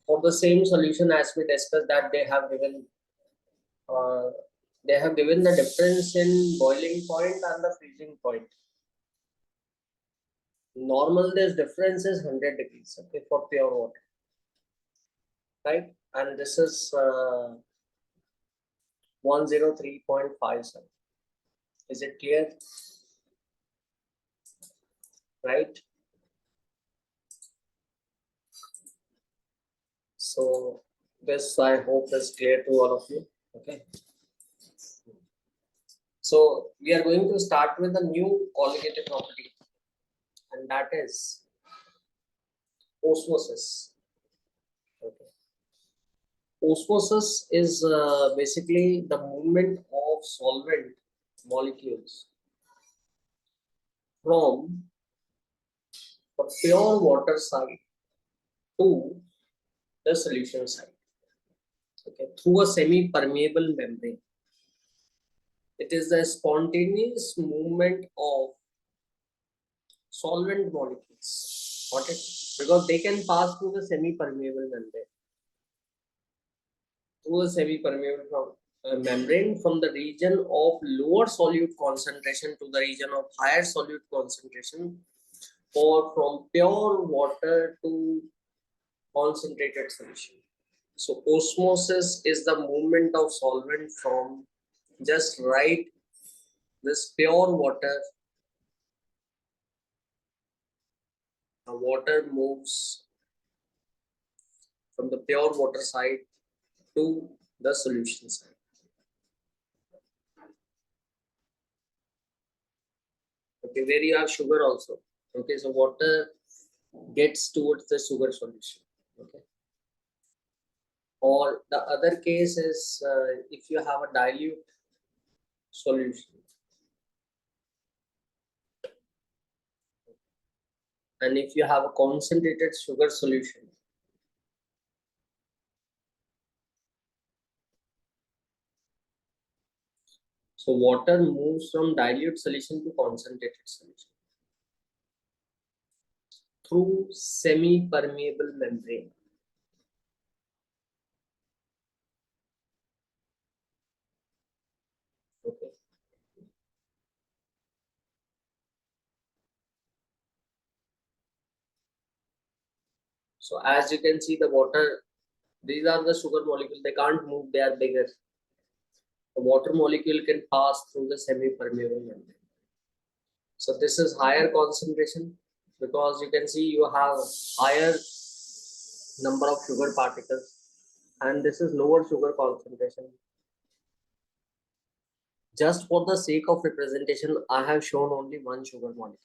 for the same solution as we discussed, that they have given the difference in boiling point and the freezing point. Normal, this difference is 100 degrees, okay, for pure water, right? And this is 103.57. Is it clear? Right? So this, I hope, is clear to all of you. Okay. So we are going to start with a new colligative property, and that is osmosis. Okay. Osmosis is basically the movement of solvent molecules from the pure water side to the solution side, okay, through a semi-permeable membrane. It is the spontaneous movement of solvent molecules. Got it? Because they can pass through the semi-permeable membrane. Through a semi-permeable membrane from the region of lower solute concentration to the region of higher solute concentration, or from pure water to concentrated solution. So osmosis is the movement of solvent from just right this pure water. The water moves from the pure water side to the solution side. Okay, where you have sugar also. Okay, so water gets towards the sugar solution. Okay. Or the other case is if you have a dilute solution, and if you have a concentrated sugar solution, so water moves from dilute solution to concentrated solution through semi-permeable membrane. Okay. So as you can see, the water, these are the sugar molecules, they can't move, they are bigger. The water molecule can pass through the semi-permeable membrane. So this is higher concentration, because you can see you have higher number of sugar particles, and this is lower sugar concentration. Just for the sake of representation, I have shown only one sugar molecule.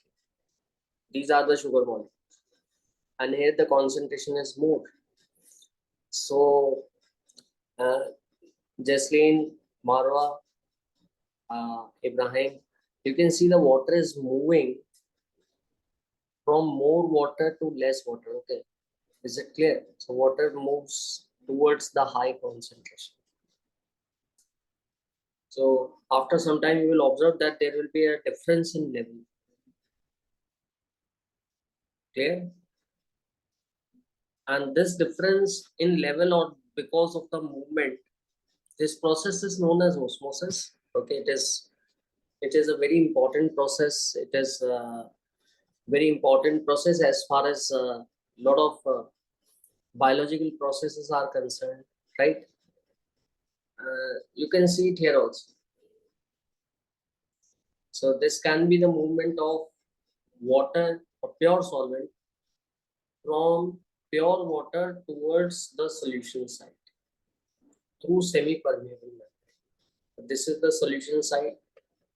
These are the sugar molecules, and here the concentration is more. So Jaslin, Marwa, Ibrahim, you can see the water is moving from more water to less water. Okay, is it clear? So water moves towards the high concentration. So after some time, you will observe that there will be a difference in level. Clear? And this difference in level, or because of the movement, this process is known as osmosis. Okay, it is a very important process. It is a very important process as far as a lot of biological processes are concerned, right? You can see it here also. So this can be the movement of water or pure solvent from pure water towards the solution side through semi-permeable membrane. This is the solution side.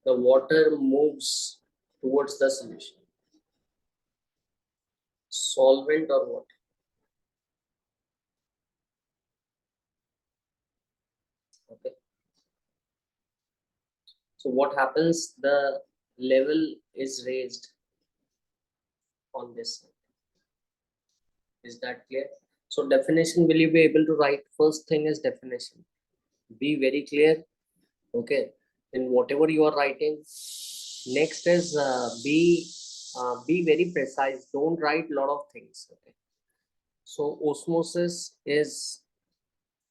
The water moves towards the solution. Solvent or water. Okay. So what happens? The level is raised on this side. Is that clear? So definition, will you be able to write? First thing is definition. Be very clear. Okay. In whatever you are writing. Next is be very precise. Don't write a lot of things. Okay. So osmosis is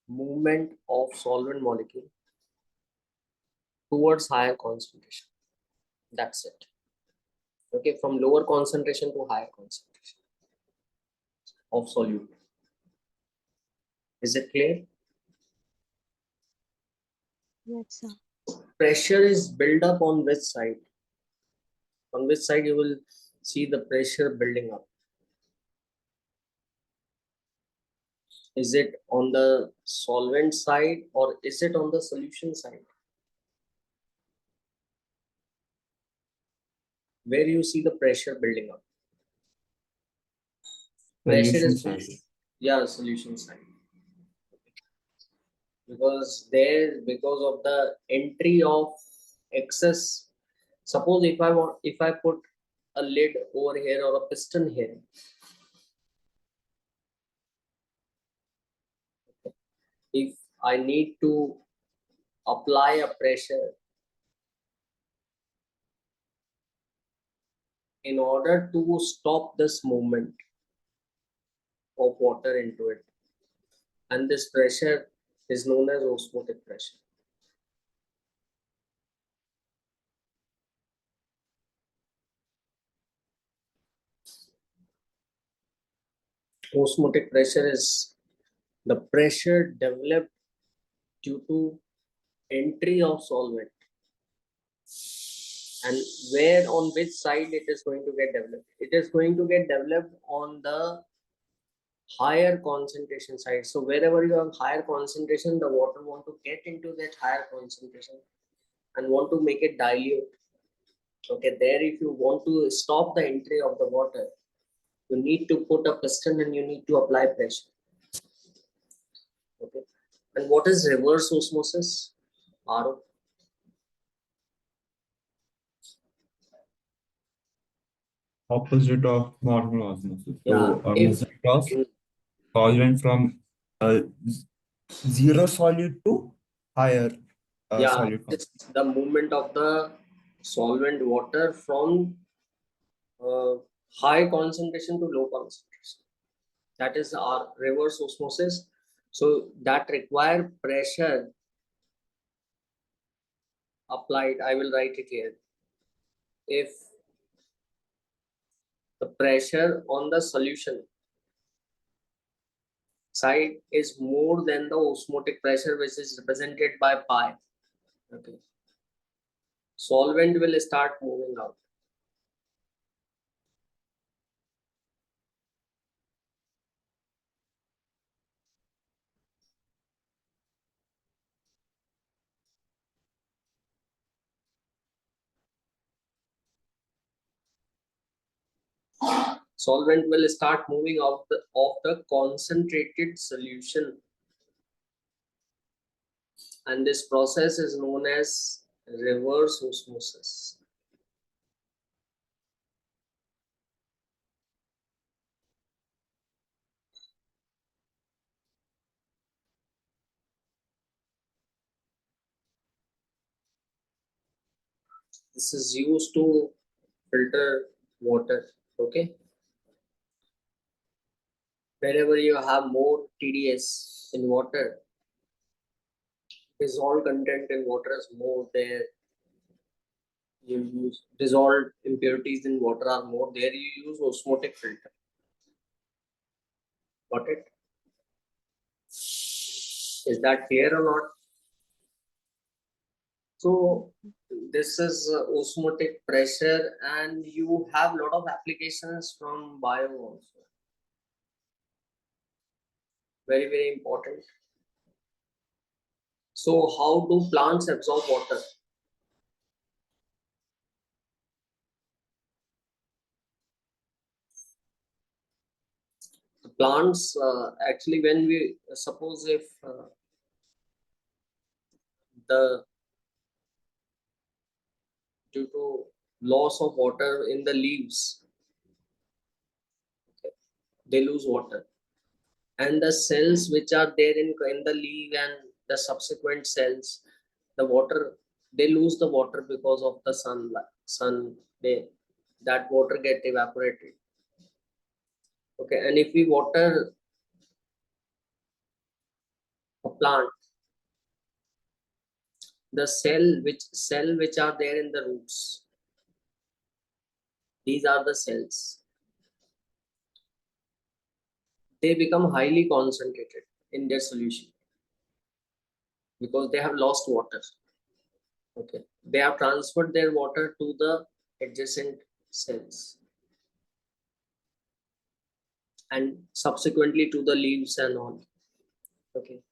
movement of solvent molecule towards higher concentration. That's it. Okay, from lower concentration to higher concentration of solute. Is it clear? Yes, sir. Pressure is built up on which side? On which side you will see the pressure building up? Is it on the solvent side or is it on the solution side? Where you see the pressure building up? Pressure Solution is, side. yeah, solution side. Because there, because of the entry of excess. Suppose if I put a lid over here or a piston here, if I need to apply a pressure in order to stop this movement of water into it, and this pressure is known as osmotic pressure. Osmotic pressure is the pressure developed due to entry of solvent, and where on which side it is going to get developed. It is going to get developed on the higher concentration side. So wherever you have higher concentration, the water want to get into that higher concentration and want to make it dilute. Okay, there if you want to stop the entry of the water, you need to put a piston and you need to apply pressure. Okay, and what is reverse osmosis? RO. Opposite of normal osmosis. Yeah, So if movement of solvent from zero solute to higher yeah, solute. it's the movement of the solvent water from high concentration to low concentration. That is our reverse osmosis. So that require pressure applied. I will write it here. If the pressure on the solution side is more than the osmotic pressure, which is represented by pi, okay, solvent will start moving out. Solvent will start moving out of the concentrated solution, and this process is known as reverse osmosis. This is used to filter water. Okay, wherever you have more TDS in water, dissolved content in water is more there. You use dissolved impurities in water are more there. You use osmotic filter. Got it? Is that clear or not? So this is osmotic pressure, and you have a lot of applications from bio also. Very, very important. So how do plants absorb water? The plants actually, when we suppose if the due to loss of water in the leaves, they lose water, and the cells which are there in the leaf and the subsequent cells, the water, they lose the water because of the sun, they, that water get evaporated. Okay, and if we water plant, the cell which are there in the roots, these are the cells. They become highly concentrated in their solution because they have lost water. Okay, they have transferred their water to the adjacent cells and subsequently to the leaves and all. Okay,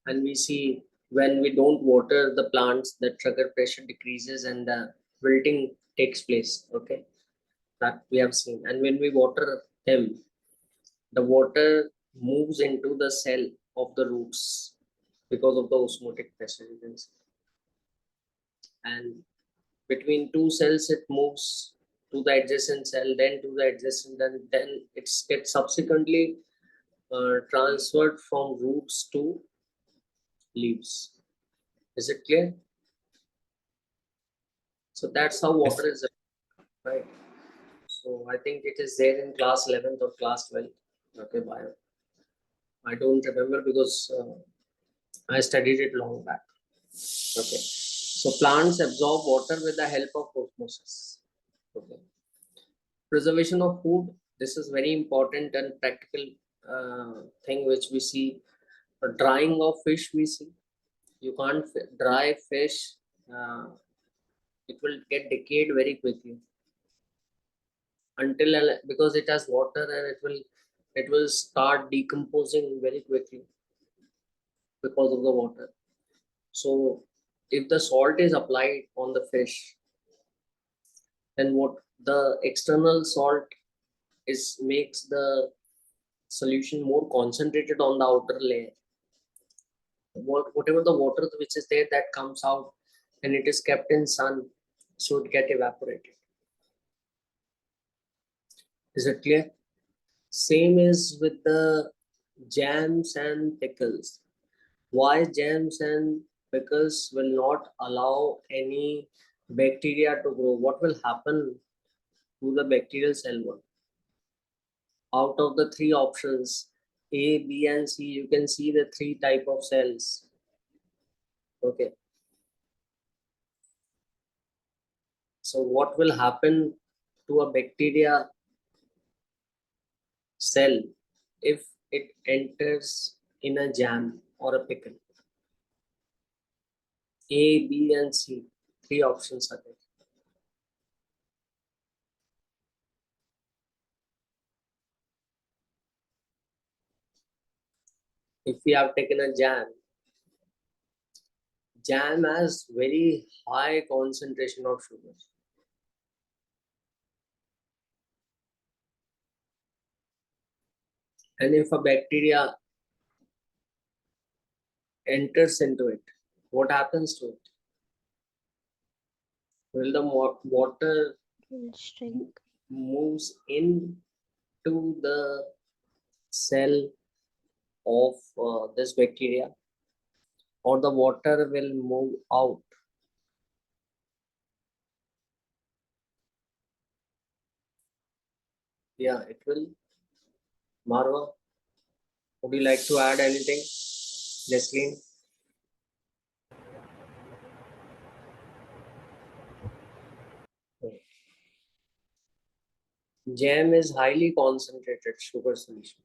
and we see when we don't water the plants, the trigger pressure decreases and the wilting takes place. Okay, that we have seen. And when we water them, the water moves into the cell of the roots because of the osmotic pressure. You can see. And between two cells, it moves to the adjacent cell, then to the adjacent, and then it's subsequently transferred from roots to leaves. Is it clear? So that's how Yes. water is, right? So I think it is there in class 11th or class 12th. Okay, bio. I don't remember because I studied it long back. Okay. So plants absorb water with the help of osmosis. Okay. Preservation of food. This is very important and practical thing which we see. Drying of fish we see. You can't dry fish. It will get decayed very quickly until because it has water and it will start decomposing very quickly because of the water. So if the salt is applied on the fish, then what the external salt is makes the solution more concentrated on the outer layer. Whatever the water which is there that comes out and it is kept in sun, so it get evaporated. Is it clear? Same is with the jams and pickles. Why jams and pickles will not allow any bacteria to grow? What will happen to the bacterial cell wall? Out of the three options, A, B, and C, you can see the three type of cells. Okay. So what will happen to a bacteria cell if it enters in a jam or a pickle? A, B, and C. Three options are there. If we have taken a jam has very high concentration of sugar. And if a bacteria enters into it, what happens to it? Will the water Will shrink. moves into the cell of this bacteria, or the water will move out? Yeah, it will. Marwa, would you like to add anything? Jasleen? Jam is highly concentrated sugar solution.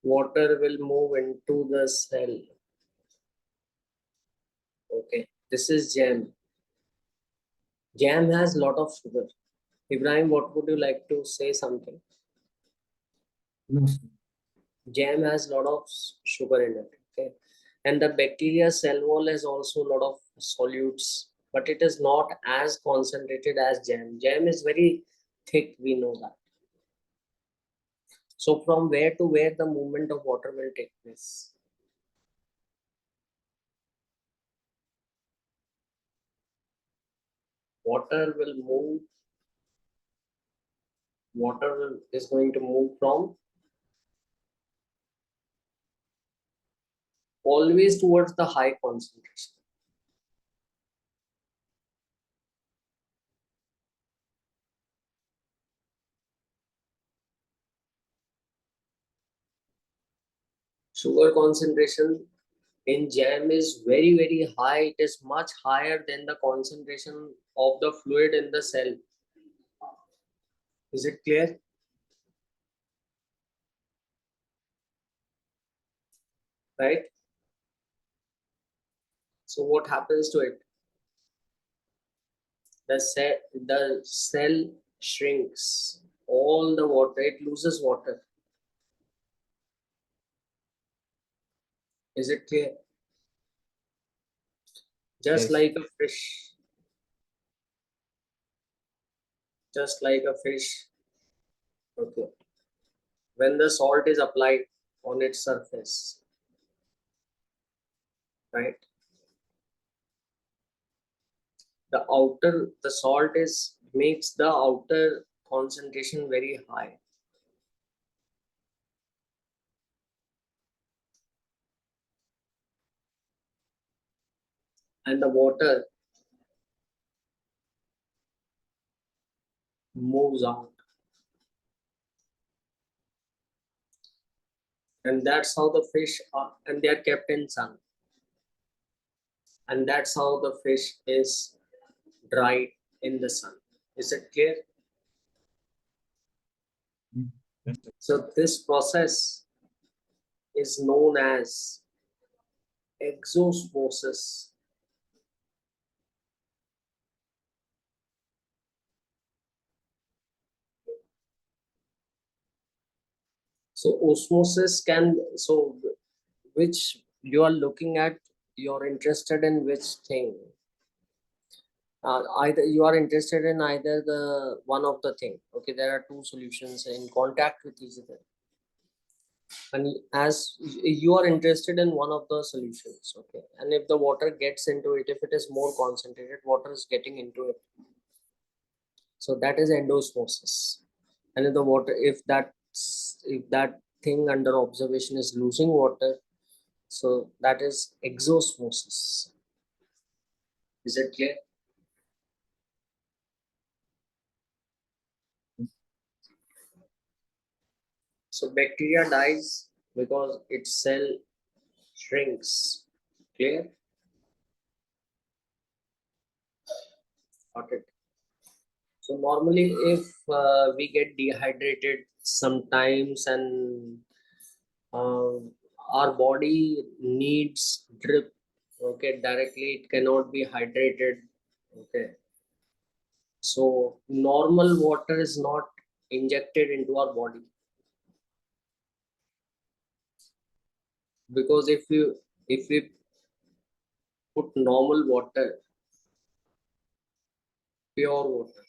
Water will move into the cell. Okay, this is jam. Jam has lot of sugar. Ibrahim, what would you like to say something? No. Jam has lot of sugar in it. Okay, and the bacteria cell wall has also a lot of solutes, but it is not as concentrated as jam. Jam is very thick. We know that. So from where to where the movement of water will take place? Water will move. Is going to move from always towards the high concentration. Sugar concentration in jam is very, very high. It is much higher than the concentration of the fluid in the cell. Is it clear? Right? So what happens to it? The cell shrinks. All the water, it loses water. Is it clear? Just Yes. like a fish. Just like a fish. Okay. When the salt is applied on its surface, right? The salt is makes the outer concentration very high. And the water moves out. And that's how the fish are, and they are kept in sun. And that's how the fish is dried in the sun. Is it clear? Yes. So this process is known as exosmosis. So osmosis can, so which you are looking at, you're interested in which thing? Either you are interested in either the one of the thing. Okay, there are two solutions in contact with each other. And as you are interested in one of the solutions, okay, and if the water gets into it, if it is more concentrated, water is getting into it, so that is endosmosis. And if the water, if that thing under observation is losing water, so that is exosmosis. Is it clear? So bacteria dies because its cell shrinks. Clear? Got it. So normally, if we get dehydrated sometimes, and uh, our body needs drip, okay, directly it cannot be hydrated, okay. So normal water is not injected into our body, because if we put normal water, pure water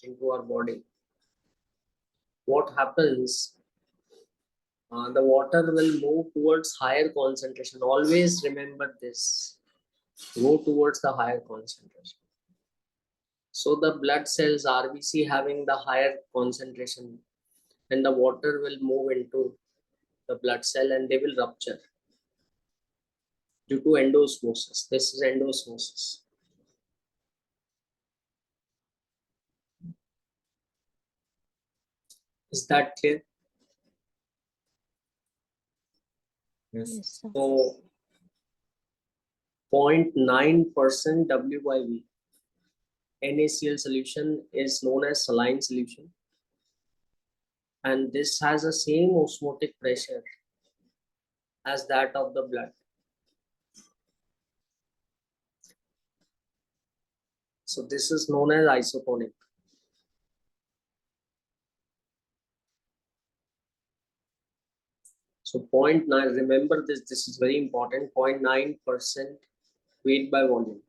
into our body, what happens? The water will move towards higher concentration. Always remember this. Go towards the higher concentration. So the blood cells RBC having the higher concentration, and the water will move into the blood cell and they will rupture due to endosmosis. This is endosmosis. Is that clear? Yes. Yes, sir. So 0.9% WYV NaCl solution is known as saline solution, and this has the same osmotic pressure as that of the blood. So this is known as isotonic. So 0.9, remember this is very important, 0.9% weight by volume.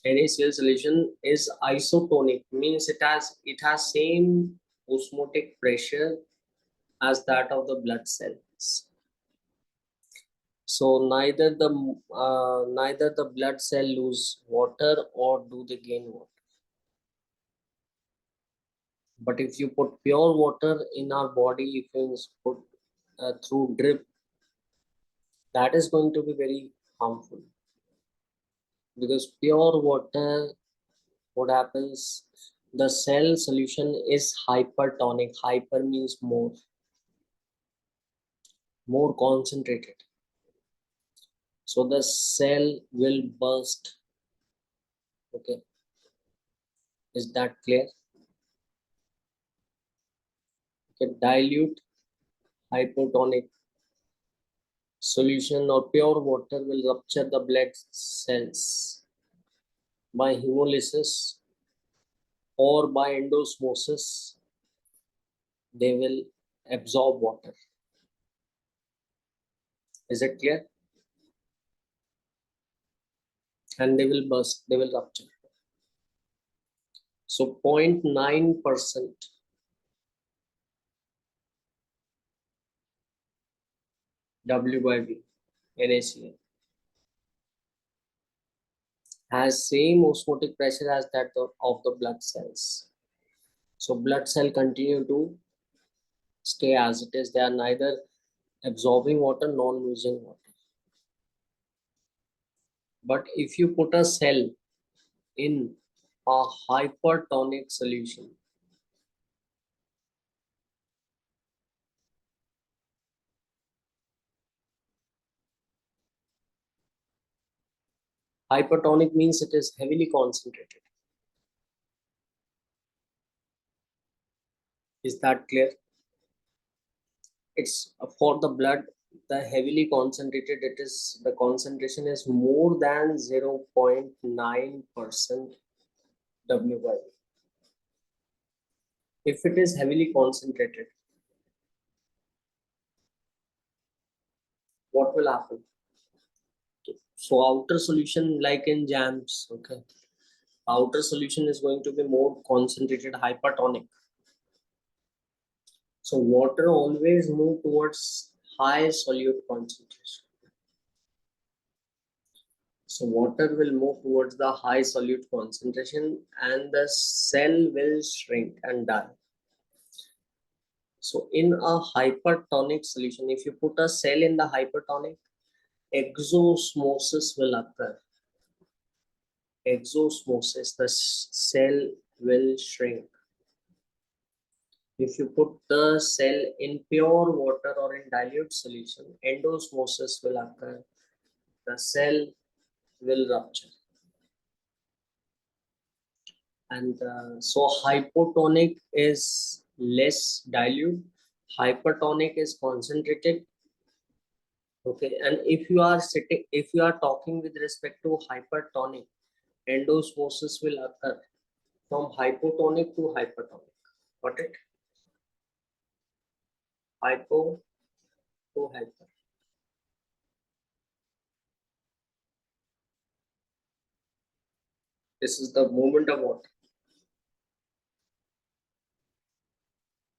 NaCl solution is isotonic, means it has same osmotic pressure as that of the blood cells. So neither the blood cell lose water or do they gain water. But if you put pure water in our body, if you put through drip, that is going to be very harmful, because pure water, what happens, the cell solution is hypertonic. Hyper means more. more concentrated. So the cell will burst. Okay, is that clear? Okay, dilute hypotonic solution or pure water will rupture the blood cells by hemolysis or by endosmosis. They will absorb water. Is it clear? And they will burst, they will rupture. So 0.9% W by V NaCl has same osmotic pressure as that of the blood cells. So blood cell continue to stay as it is. They are neither absorbing water nor losing water. But if you put a cell in a hypertonic solution, hypertonic means it is heavily concentrated. Is that clear? It's for the blood, the heavily concentrated, it is the concentration is more than 0.9% W by V. If it is heavily concentrated, what will happen? So outer solution, like in jams, okay, outer solution is going to be more concentrated, hypertonic. So water always move towards high solute concentration. So water will move towards the high solute concentration and the cell will shrink and die. So in a hypertonic solution, if you put a cell in the hypertonic, exosmosis will occur. Exosmosis, the cell will shrink. If you put the cell in pure water or in dilute solution, endosmosis will occur. The cell will rupture. And so hypotonic is less dilute, hypertonic is concentrated. Okay, and if you are talking with respect to hypertonic, endosmosis will occur from hypotonic to hypertonic. Got it? Hypo to hyper. This is the movement of water.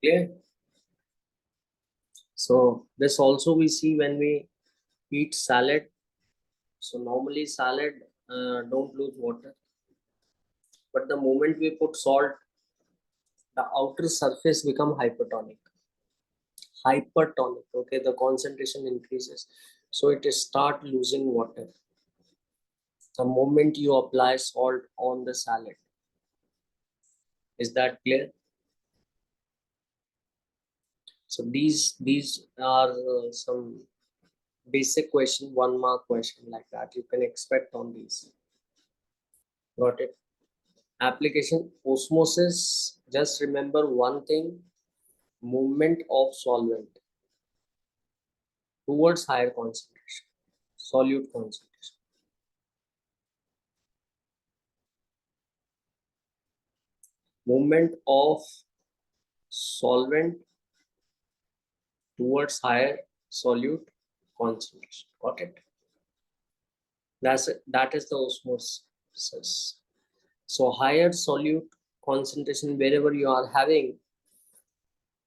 Clear? So this also we see when we eat salad. So normally salad don't lose water, but the moment we put salt, the outer surface become hypertonic. Hypertonic. Okay, the concentration increases, so it start losing water. The moment you apply salt on the salad. Is that clear? So these are some basic question, 1 mark question like that you can expect on these. Got it? Application osmosis. Just remember one thing: movement of solvent towards higher concentration, solute concentration. Movement of solvent towards higher solute concentration. Got it? That's it. That is the osmosis. So higher solute concentration wherever you are having,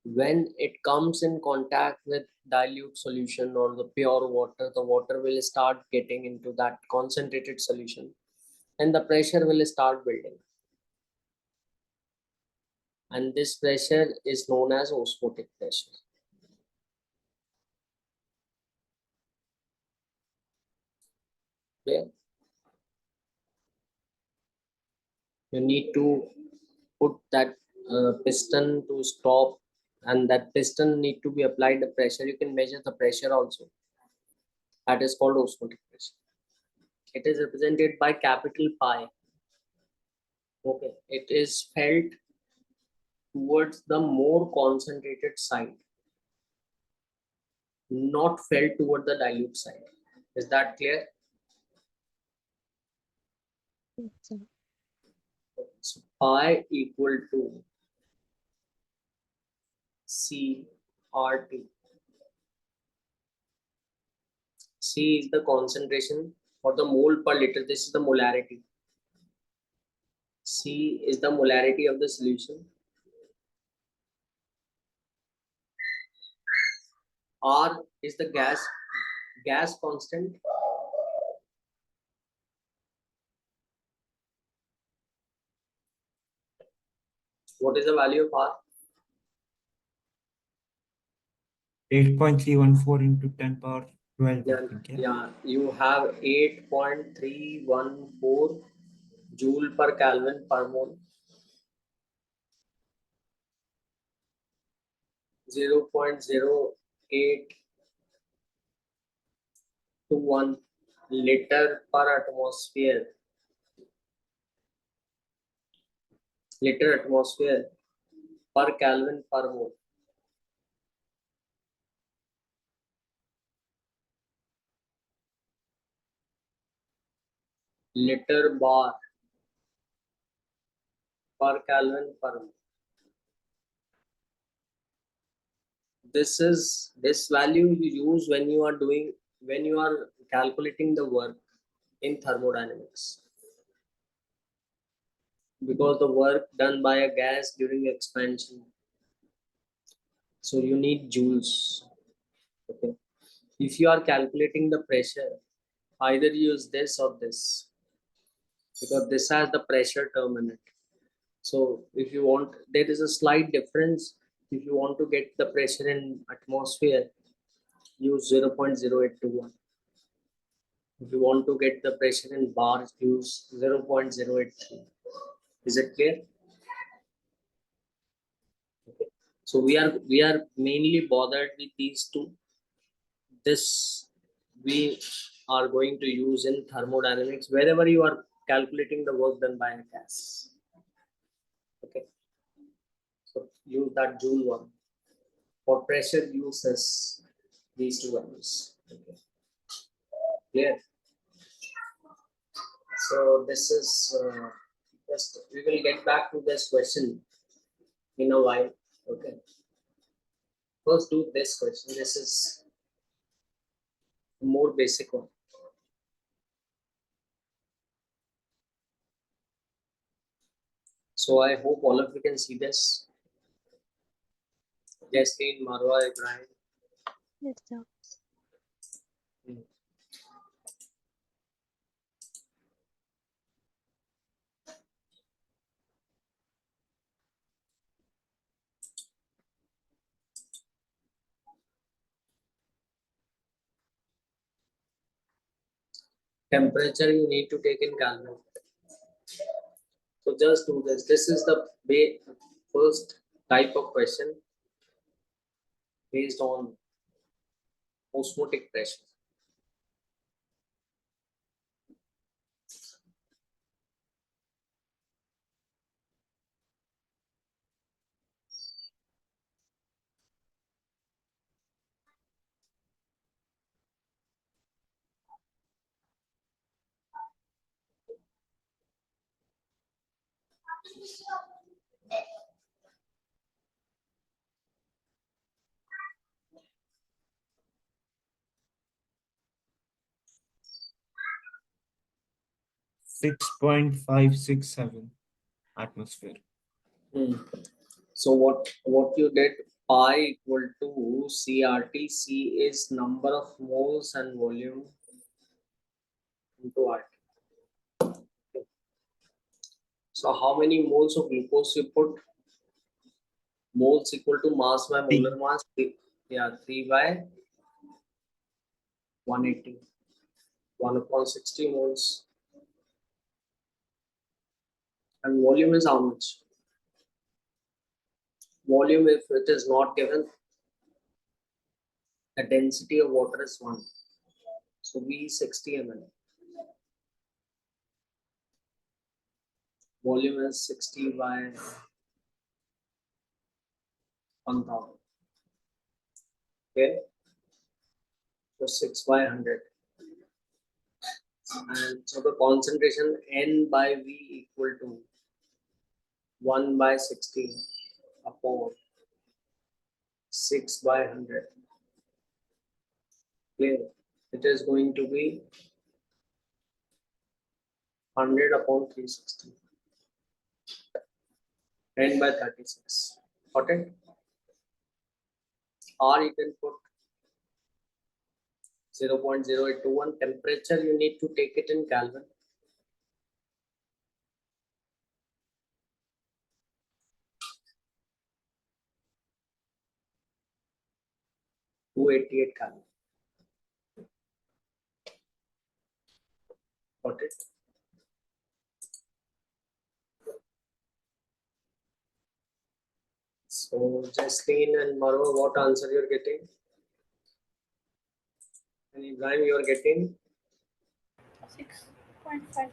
when it comes in contact with dilute solution or the pure water, the water will start getting into that concentrated solution and the pressure will start building. And this pressure is known as osmotic pressure. Clear? You need to put that piston to stop and that piston need to be applied the pressure. You can measure the pressure also. That is called osmotic pressure. It is represented by capital pi. Okay, it is felt towards the more concentrated side, not felt toward the dilute side. Is that clear? Yes, sir. So pi equal to CRT. C is the concentration or the mole per liter. This is the molarity. C is the molarity of the solution. R is the gas constant. What is the value of R? 8.314 into 10 power 12, I Yeah, think, yeah. You have 8.314 joule per Kelvin per mole. 0.0821 liter per atmosphere. Liter atmosphere per Kelvin per mole. Liter bar per Kelvin per mole. This value you use when you are calculating the work in thermodynamics, because the work done by a gas during expansion, so you need joules. Okay, if you are calculating the pressure, either use this or this, because this has the pressure term in it. So if you want, there is a slight difference. If you want to get the pressure in atmosphere, use 0.0821. If you want to get the pressure in bars, use 0.083. Is it clear? Okay. So we are mainly bothered with these two. This we are going to use in thermodynamics wherever you are calculating the work done by a gas. Okay. So use that joule one. For pressure, uses these two values. Okay. Clear? So this is just we will get back to this question in a while. Okay. First do this question. This is a more basic one. So I hope all of you can see this. Jasleen, Marwa, Ibrahim. Yes, sir. Temperature you need to take in Kelvin. So just do this. This is the first type of question based on osmotic pressure. Six 6.567 atmosphere. So what you did, pi equal to CRT. C is number of moles and volume into RT. So how many moles of glucose you put? Moles equal to mass by molar mass. Yeah, 3 by 180. 1/60 moles. And volume is how much? volume, if it is not given, the density of water is 1. So V 60 ml. Volume is 60 by 1000. Okay. So 6 by 100. And so the concentration N by V equal to 1 by 60 upon 6 by 100. Clear? It is going to be 100 upon 360. N by 36. Got it? Or you can put 0.0821. Temperature, you need to take it in Kelvin. (288 Kelvin). Got it? So Justine and Marwa, what answer you're getting? And Ibrahim, you're getting 6.5.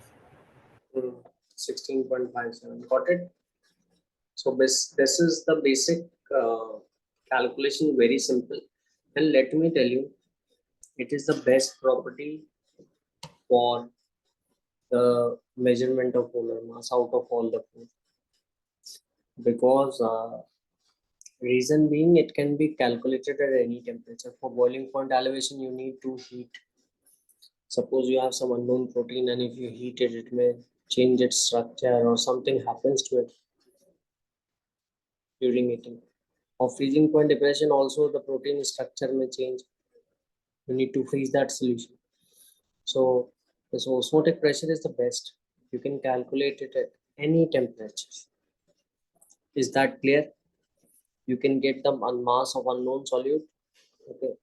16.57. Got it? So this is the basic calculation, very simple. And let me tell you, it is the best property for the measurement of polar mass out of all the four. Because reason being, it can be calculated at any temperature. For boiling point elevation, you need to heat. Suppose you have some unknown protein, and if you heat it, it may change its structure or something happens to it during eating. Or freezing point depression, also the protein structure may change. You need to freeze that solution. So this osmotic pressure is the best. You can calculate it at any temperature. Is that clear? You can get the mass of unknown solute. Okay.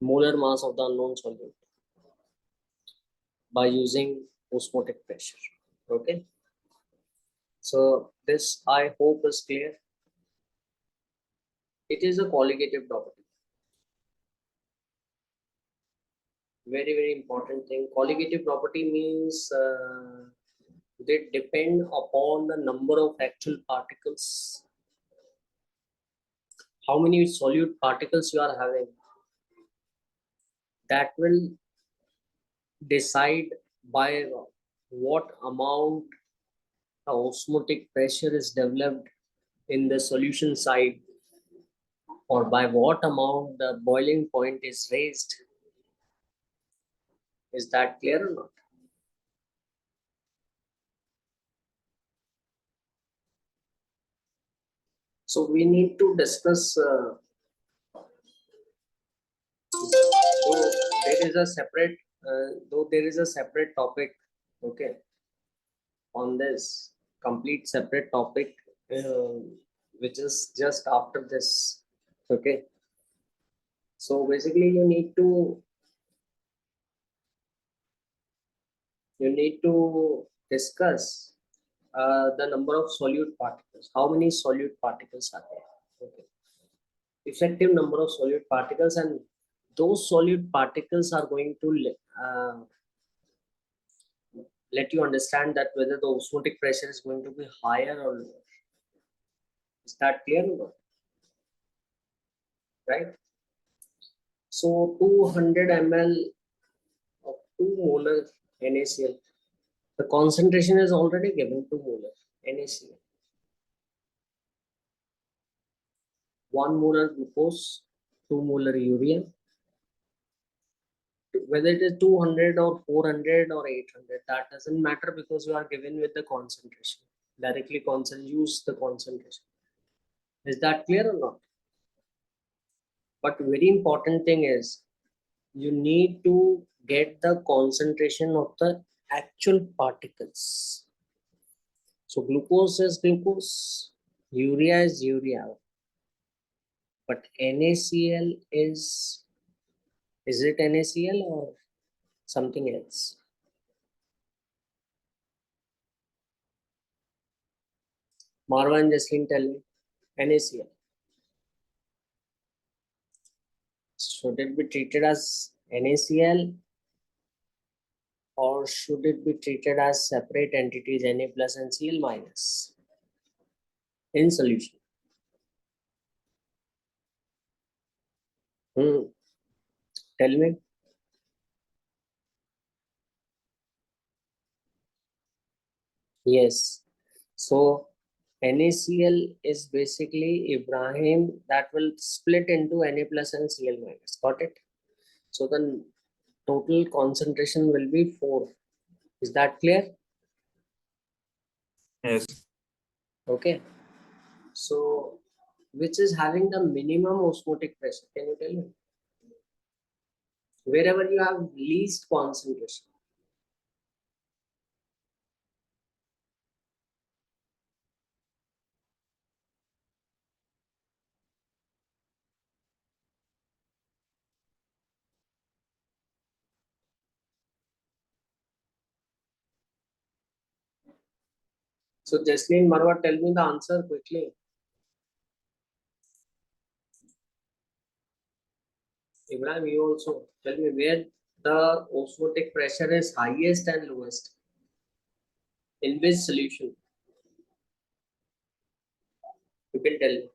Molar mass of the unknown solute by using osmotic pressure. Okay. So this, I hope, is clear. It is a qualitative property. Very, very important thing. Qualitative property means they depend upon the number of actual particles. How many solute particles you are having, that will decide by what amount the osmotic pressure is developed in the solution side, or by what amount the boiling point is raised. Is that clear or not? So we need to discuss. Though there is a separate topic, okay, on this complete separate topic, which is just after this, okay. So basically, you need to discuss the number of solute particles. How many solute particles are there? Okay. Effective number of solute particles, and those solute particles are going to let you understand that whether the osmotic pressure is going to be higher or lower. Is that clear or not? Right? So 200 ml of 2 molar NaCl. The concentration is already given, 2 molar NaCl. 1 molar glucose, 2 molar urea. Whether it is 200 or 400 or 800, that doesn't matter, because you are given with the concentration. Directly use the concentration. Is that clear or not? But very important thing is, you need to get the concentration of the actual particles. So glucose is glucose, urea is urea, but NaCl is it NaCl or something else? Marwa and Jasleen, tell me, NaCl. Should it be treated as NaCl or should it be treated as separate entities Na plus and Cl minus in solution? Tell me. Yes. So NaCl is basically Ibrahim that will split into Na plus and Cl minus. Got it? So the total concentration will be 4. Is that clear? Yes. Okay. So which is having the minimum osmotic pressure? Can you tell me? Wherever you have least concentration. So Jasleen Marwa, tell me the answer quickly. Ibrahim, you also tell me where the osmotic pressure is highest and lowest. In which solution? You can tell me.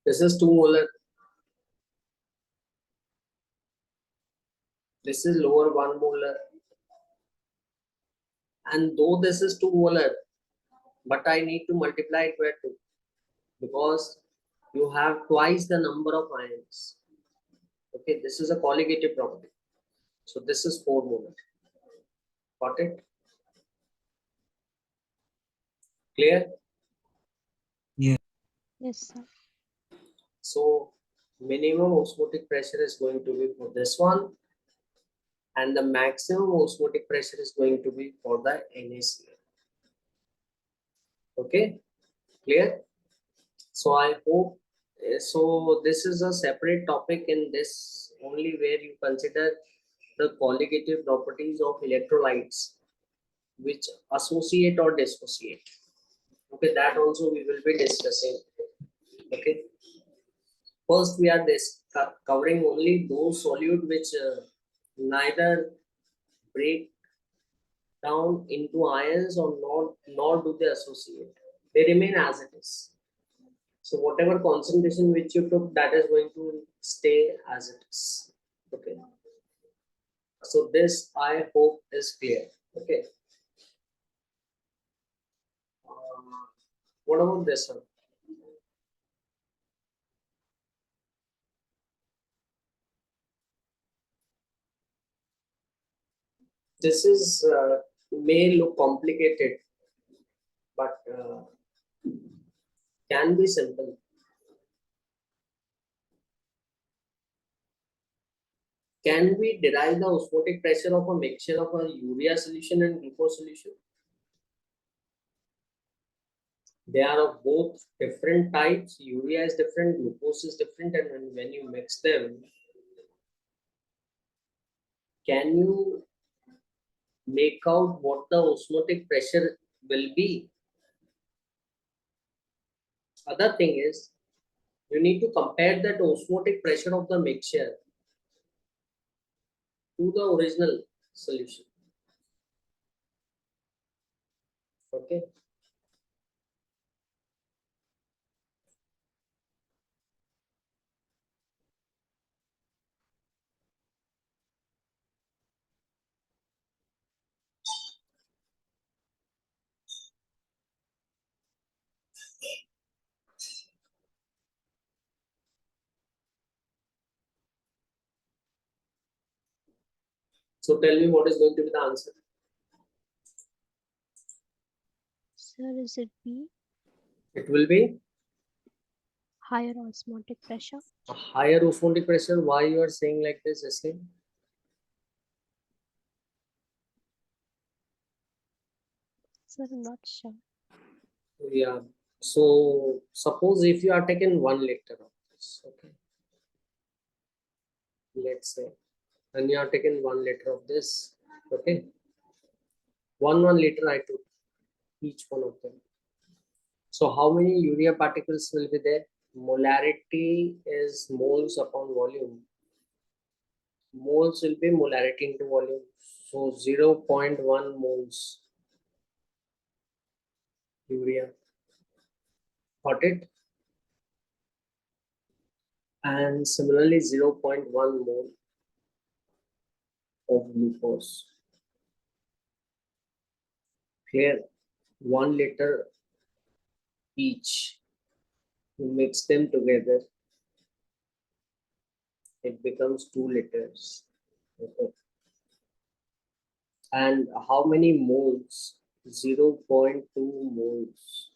This is 2 molar. This is lower 1 molar. And though this is 2 molar, but I need to multiply it by 2 because you have twice the number of ions. Okay, this is a colligative property. So this is 4 molar. Got it? Clear? Yes. Yes, sir. So minimum osmotic pressure is going to be for this one, and the maximum osmotic pressure is going to be for the NaCl. Okay, clear? So I hope so. This is a separate topic in this only where you consider the colligative properties of electrolytes which associate or dissociate. Okay, that also we will be discussing. Okay, first we are covering only those solute which neither break down into ions or nor do they associate. They remain as it is. So whatever concentration which you took, that is going to stay as it is. Okay. So this I hope is clear. Okay. What about this one? This is may look complicated, but can be simple. Can we derive the osmotic pressure of a mixture of a urea solution and glucose solution? They are of both different types. Urea is different, glucose is different, and when you mix them, can you make out what the osmotic pressure will be? Other thing is, you need to compare that osmotic pressure of the mixture to the original solution. Okay. So tell me what is going to be the answer. Sir, is it B? It will be Higher osmotic pressure? a higher osmotic pressure. Why you are saying like this, Jasleen? Sir, I'm not sure. Yeah. So suppose if you are taking 1 liter of this, okay, let's say, and you are taking 1 liter of this, okay, 1 liter I took each one of them. So how many urea particles will be there? Molarity is moles upon volume. Moles will be molarity into volume. So 0.1 moles urea. Got it? And similarly 0.1 mole of glucose. Clear? 1 liter each. You mix them together, it becomes 2 liters. Okay. And how many moles? 0.2 moles.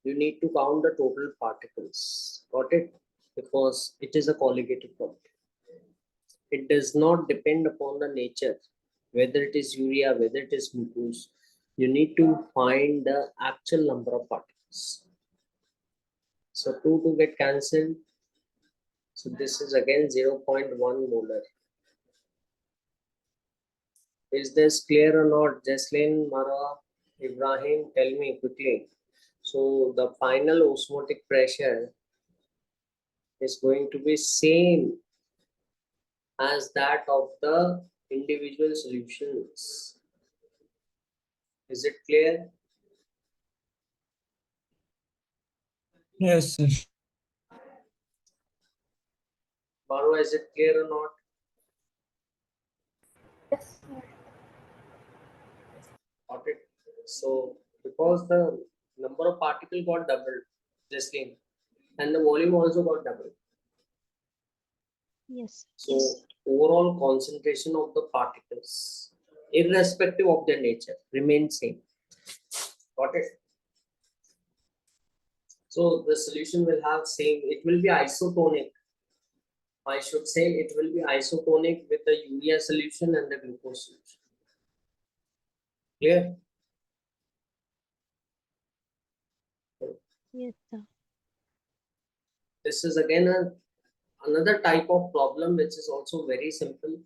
You need to count the total particles. Got it? Because it is a colligative property. It does not depend upon the nature, whether it is urea, whether it is glucose. You need to find the actual number of particles. So 2 to get cancelled. So this is again 0.1 molar. Is this clear or not? Jaslin, Marwa, Ibrahim, tell me quickly. So the final osmotic pressure is going to be same as that of the individual solutions. Is it clear? Yes, sir. Marwa, is it clear or not? Yes, sir. Got it. So because the number of particles got doubled, Jaslin, and the volume also got doubled. Yes. So overall concentration of the particles, irrespective of their nature, remains same. Got it? So the solution will have same, it will be isotonic. I should say it will be isotonic with the urea solution and the glucose solution. Clear? Yes, sir. This is again another type of problem which is also very simple,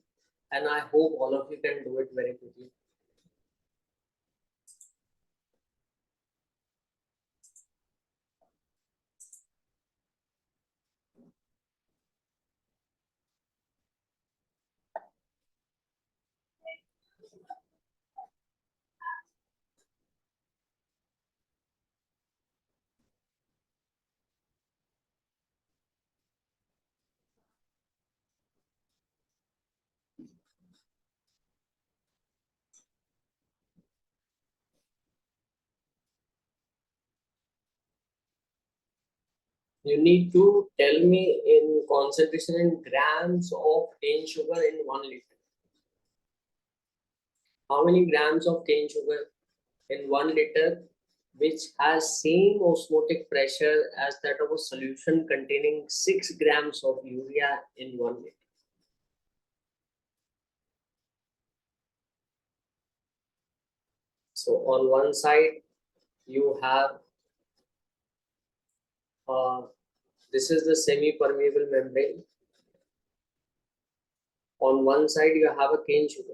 and I hope all of you can do it very quickly. You need to tell me in concentration in grams of cane sugar in 1 liter. How many grams of cane sugar in 1 liter which has same osmotic pressure as that of a solution containing 6 grams of urea in 1 liter? So on one side you have this is the semi-permeable membrane. On one side you have a cane sugar.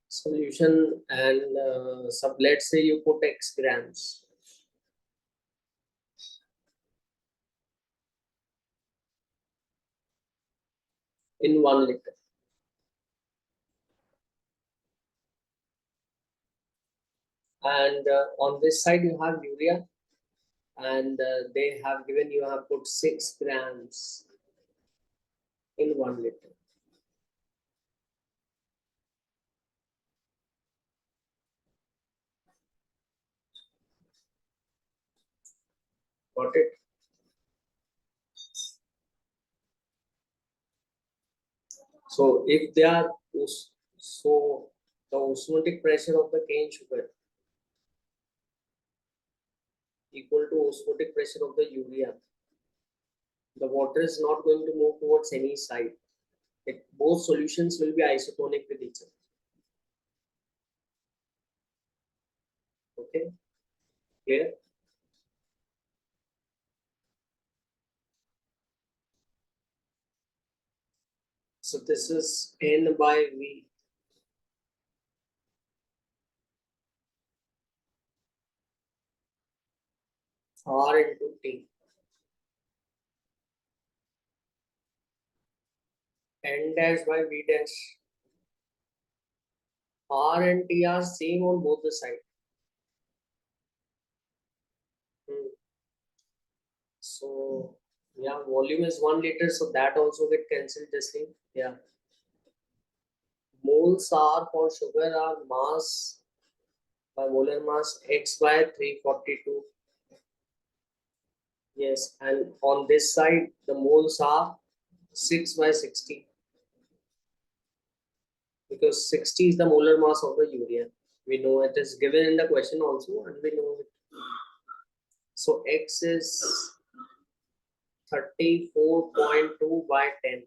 Solution and let's say you put X grams in 1 liter. And on this side you have urea, and they have given you have put 6 grams in 1 liter. Got it? So if they are so the osmotic pressure of the cane sugar equal to osmotic pressure of the urea, The water is not going to move towards any side. Both solutions will be isotonic with each other. Okay, clear? So this is N by V. R into T. N dash by V dash. R and T are same on both the sides. So yeah, volume is 1 liter, so that also get cancelled this thing. Yeah. Moles are for sugar are mass by molar mass X by 342. Yes, and on this side the moles are 6 by 60 because 60 is the molar mass of the urea. We know it is given in the question also, and we know it. So X is 34.2 by 10.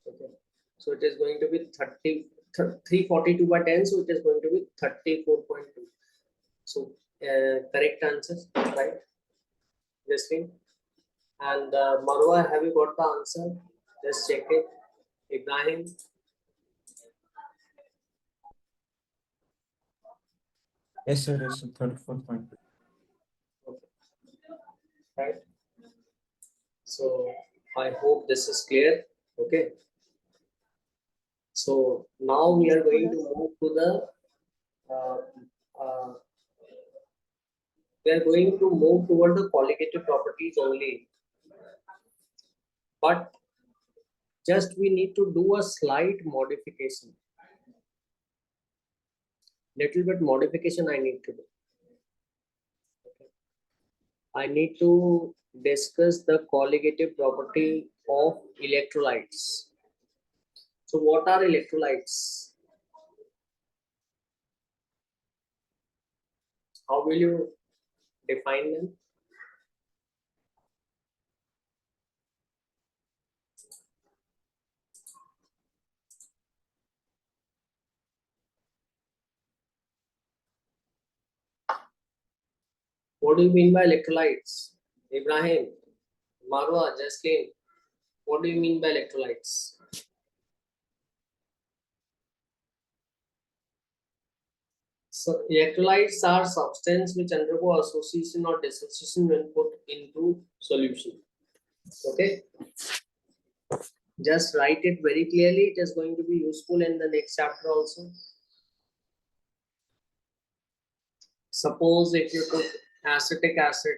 Okay. So it is going to be 342 by 10. So it is going to be 34.2. So correct answer, right? This thing. And Marwa, have you got the answer? Just check it. Ibrahim. Yes, sir. Yes, sir. 34.2. Okay. Right. So I hope this is clear. Okay. So now we are going to move to the uh, uh, we are going to move toward the qualitative properties only. But just we need to do a slight modification. Little bit modification I need to do. Okay. I need to discuss the colligative property of electrolytes. So what are electrolytes? How will you define them? What do you mean by electrolytes? Ibrahim, Marwa, Jaslin, what do you mean by electrolytes? So electrolytes are substances which undergo association or dissociation when put into solution. Okay, just write it very clearly. It is going to be useful in the next chapter also. Suppose if you took acetic acid,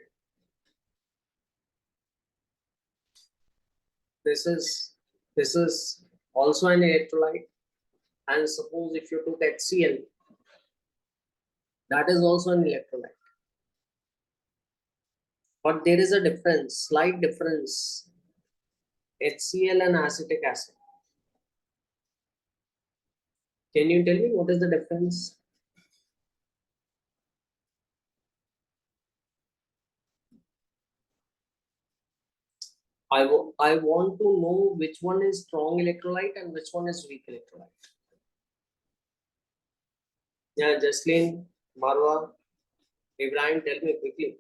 this is also an electrolyte, and suppose if you took HCl, that is also an electrolyte. But there is a difference, slight difference. HCl and acetic acid. Can you tell me what is the difference? I want to know which one is strong electrolyte and which one is weak electrolyte. Yeah, Jaslin, Marwa, Ibrahim, tell me quickly.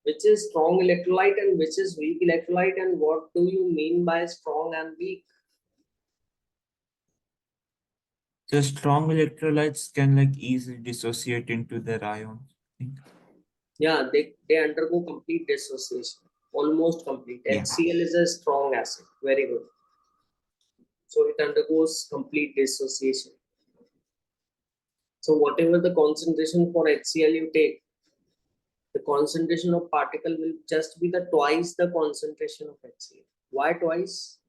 Which is strong electrolyte and which is weak electrolyte, and what do you mean by strong and weak? The strong electrolytes can like easily dissociate into their ions. I think. Yeah, they undergo complete dissociation, almost complete. Yeah. HCl is a strong acid, very good. So it undergoes complete dissociation. So whatever the concentration for HCl you take, the concentration of particle will just be the twice the concentration of HCl. Why twice?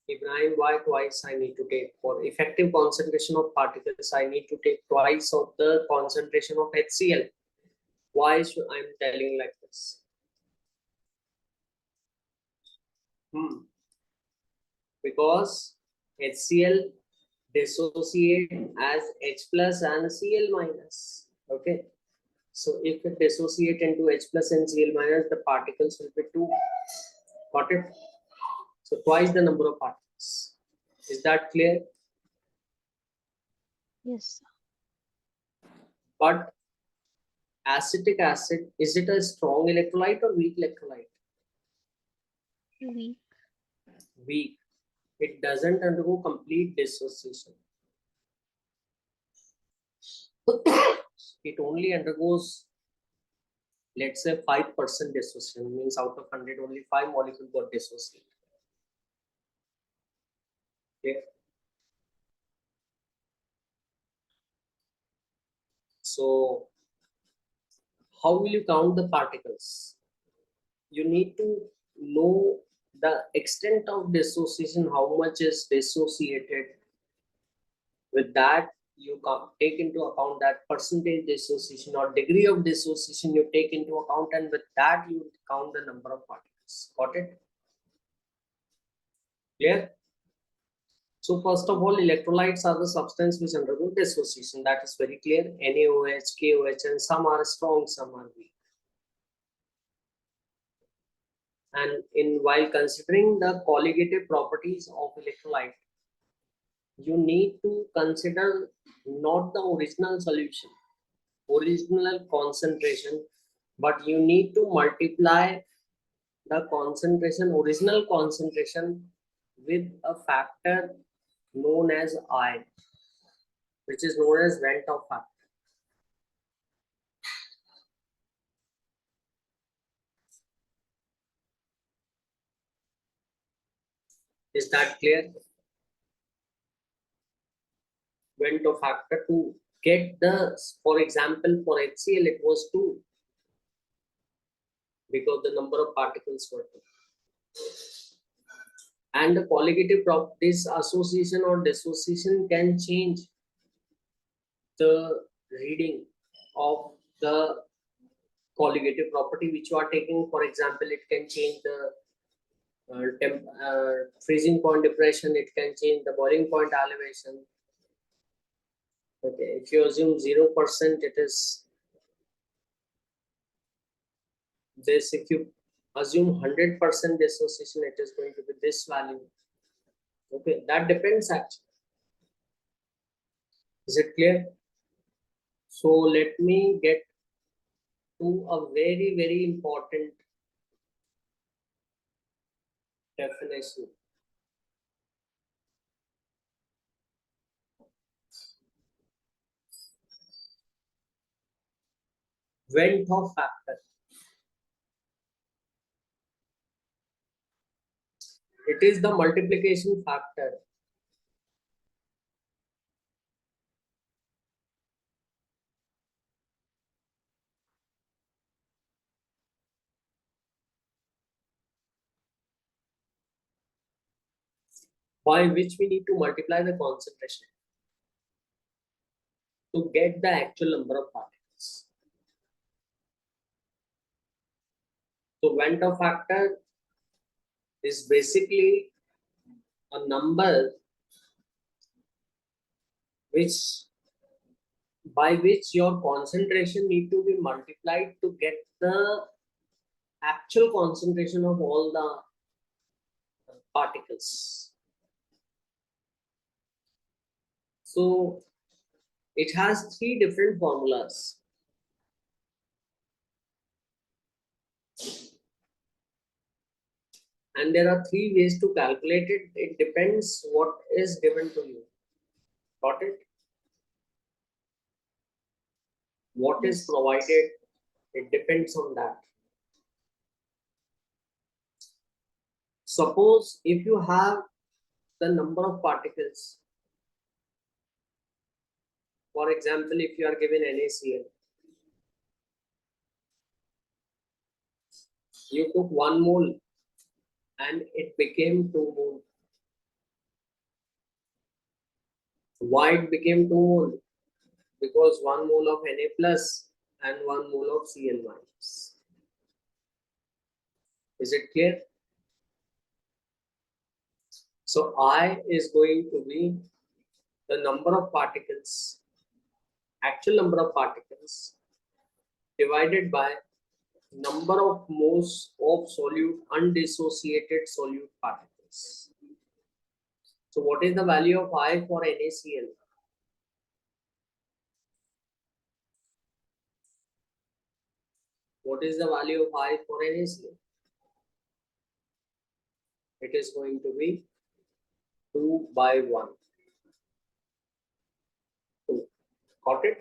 Ibrahim, why twice I need to take? For effective concentration of particles, I need to take twice of the concentration of HCl. Why should I am telling like this? Because HCl dissociate as H plus and Cl minus. Okay. So if it dissociate into H plus and Cl minus, the particles will be 2. Got it? So twice the number of particles. Is that clear? Yes, sir. But acetic acid, is it a strong electrolyte or weak electrolyte? Weak. Weak. It doesn't undergo complete dissociation. It only undergoes, let's say, 5% dissociation. Means out of 100, only 5 molecules got dissociated. Okay. So how will you count the particles? You need to know the extent of dissociation, how much is dissociated. With that, you take into account that percentage dissociation or degree of dissociation you take into account, and with that you count the number of particles. Got it? Clear? So first of all, electrolytes are the substance which undergo dissociation. That is very clear. NaOH, KOH, and some are strong, some are weak. And while considering the colligative properties of electrolyte, you need to consider not the original solution, original concentration, but you need to multiply the concentration, original concentration, with a factor known as I, which is known as Vent-Off factor. Is that clear? Vent-Off factor to get the, for example, for HCl it was 2 because the number of particles were 2. And the colligative properties, association or dissociation, can change the reading of the colligative property which you are taking. For example, it can change the freezing point depression, it can change the boiling point elevation. Okay, if you assume 0%, it is this. If you assume 100% dissociation, it is going to be this value. Okay, that depends actually. Is it clear? So let me get to a very, very important definition. Vent-Off factor. It is the multiplication factor by which we need to multiply the concentration to get the actual number of particles. So Vent-Off factor is basically a number by which your concentration need to be multiplied to get the actual concentration of all the particles. So it has 3 different formulas. And there are 3 ways to calculate it. It depends what is given to you. Got it? What is Yes. provided, it depends on that. Suppose if you have the number of particles, for example, if you are given NaCl, you took 1 mole and it became 2 mole. Why it became 2 mole? Because 1 mole of Na plus and 1 mole of Cl minus. Is it clear? So I is going to be the number of particles, actual number of particles, divided by number of moles of solute undissociated solute particles. So what is the value of I for NaCl? What is the value of I for NaCl? It is going to be 2 by 1. 2. Got it?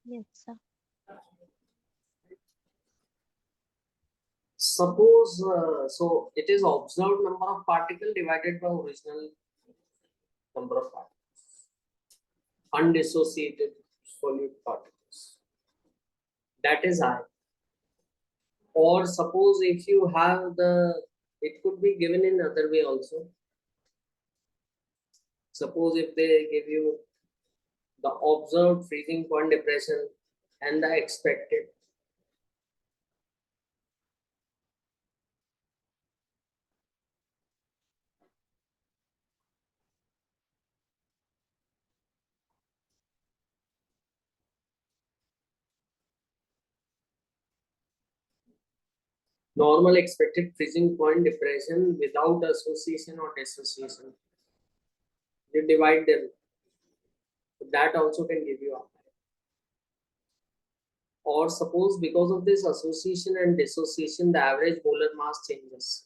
Yes, sir. Suppose, so it is observed number of particle divided by original number of particles. Undissociated solute particles. That is I. Or suppose if you have it could be given in other way also. Suppose if they give you the observed freezing point depression and the expected. Normal expected freezing point depression without association or dissociation. You divide them. That also can give you a. Or suppose because of this association and dissociation, the average molar mass changes.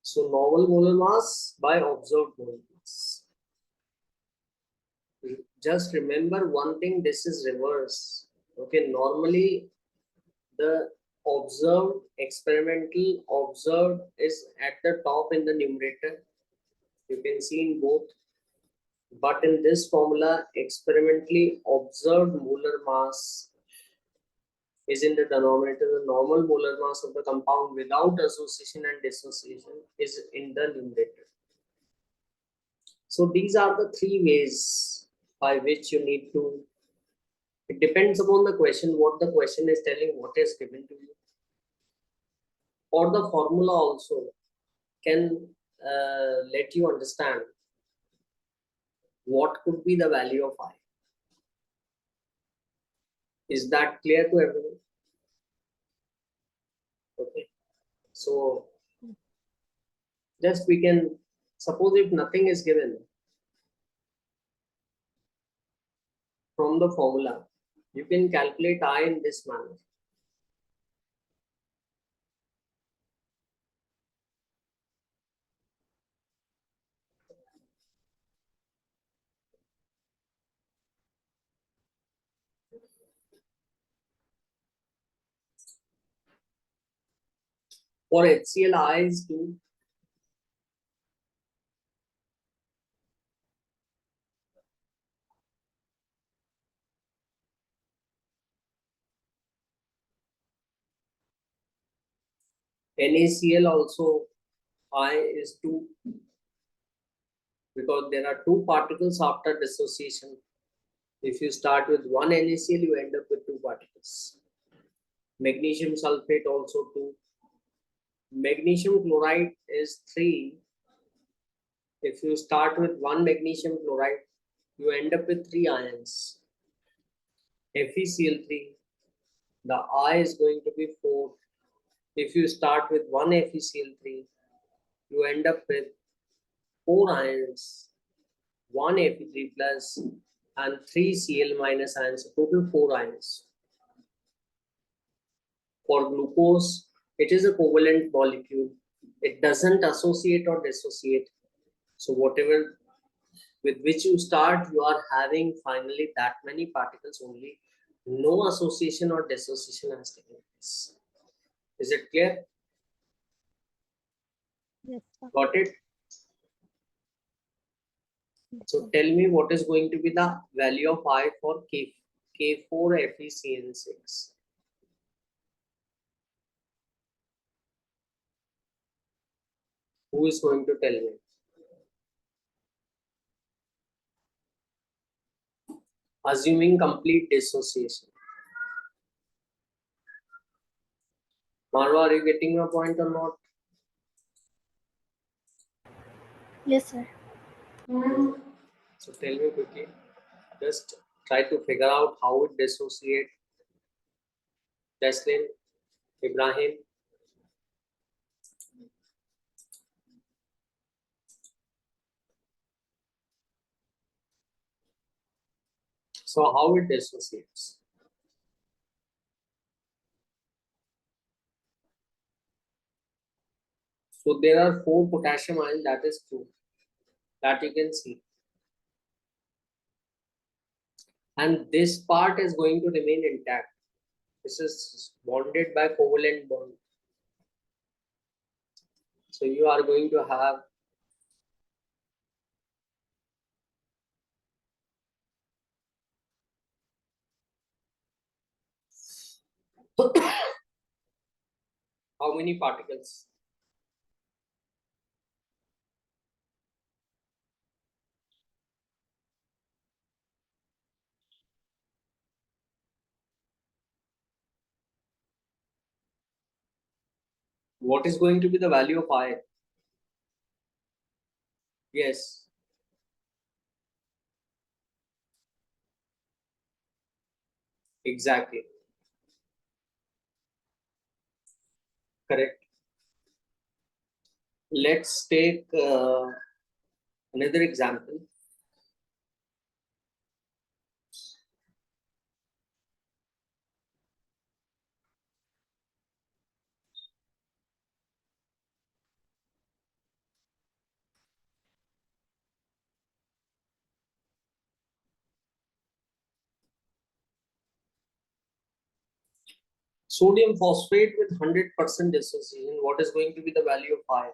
So normal molar mass by observed molar mass. Just remember one thing, this is reverse. Okay, normally the observed, experimental observed is at the top in the numerator. You can see in both. But in this formula, experimentally observed molar mass is in the denominator. The normal molar mass of the compound without association and dissociation is in the numerator. So these are the three ways by which you need to. It depends upon the question, what the question is telling, what is given to you. Or the formula also can let you understand what could be the value of I. Is that clear to everyone? Okay. So just we can, suppose if nothing is given from the formula, you can calculate I in this manner. For HCl, I is 2. NaCl also I is 2 because there are 2 particles after dissociation. If you start with 1 NaCl, you end up with 2 particles. Magnesium sulfate also 2. Magnesium chloride is 3. If you start with 1 magnesium chloride, you end up with 3 ions. FeCl3, the I is going to be 4. If you start with 1 FeCl3, you end up with 4 ions, 1 Fe3 plus and 3 Cl minus ions, total 4 ions. For glucose, it is a covalent molecule. It doesn't associate or dissociate. So whatever with which you start, you are having finally that many particles only. No association or dissociation has taken place. Is it clear? Yes, sir. Got it? Yes, So sir. tell me what is going to be the value of I for K4FeCN6. Who is going to tell me? Assuming complete dissociation. Marwa, are you getting your point or not? Yes, sir. So tell me quickly. Just try to figure out how it dissociate. Jaslin, Ibrahim. So how it dissociates? So there are 4 potassium ions, that is true, that you can see. And this part is going to remain intact. This is bonded by covalent bond. So you are going to have how many particles? What is going to be the value of I? Yes, exactly. Correct. Let's take another example. Sodium phosphate with 100% dissociation. What is going to be the value of I?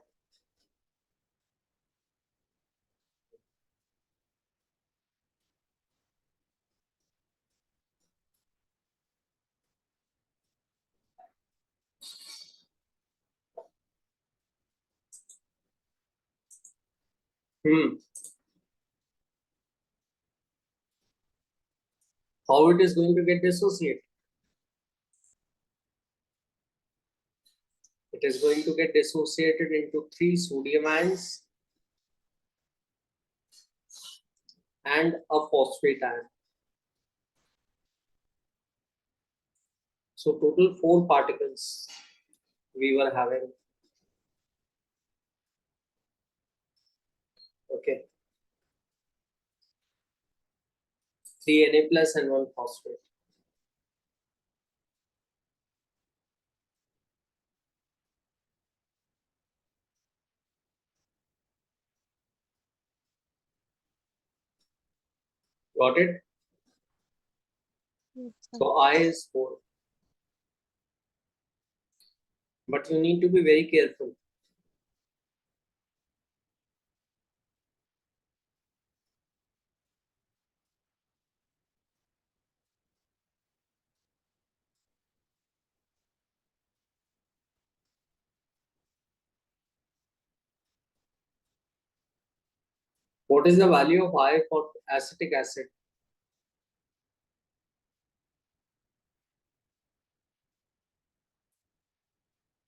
How it is going to get dissociated? It is going to get dissociated into 3 sodium ions and a phosphate ion. So total 4 particles we were having. Okay. 3 Na plus and 1 phosphate. Got it? Yes, sir. So I is 4. But you need to be very careful. What is the value of I for acetic acid?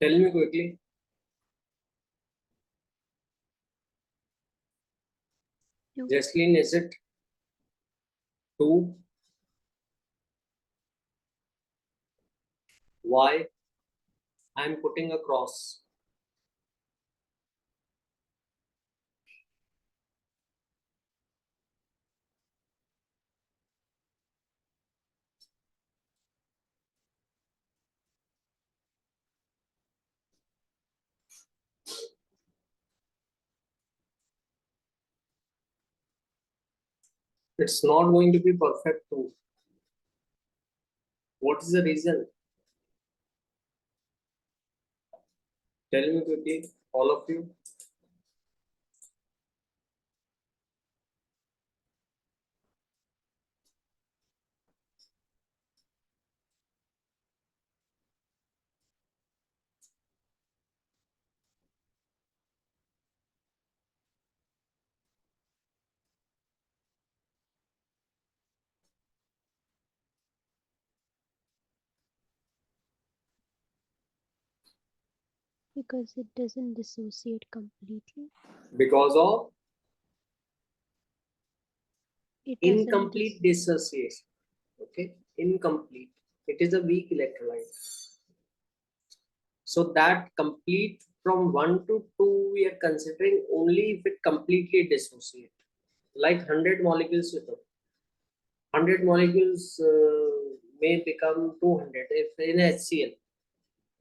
Tell me quickly. Two. Jaslyn, is it 2? Why? I am putting a cross. It's not going to be perfect too. What is the reason? Tell me quickly, all of you. Because it doesn't dissociate completely. Because of It doesn't incomplete dissociation. Okay, incomplete. It is a weak electrolyte. So that complete from 1 to 2 we are considering only if it completely dissociate. Like 100 molecules with 100 molecules may become 200 if in HCl.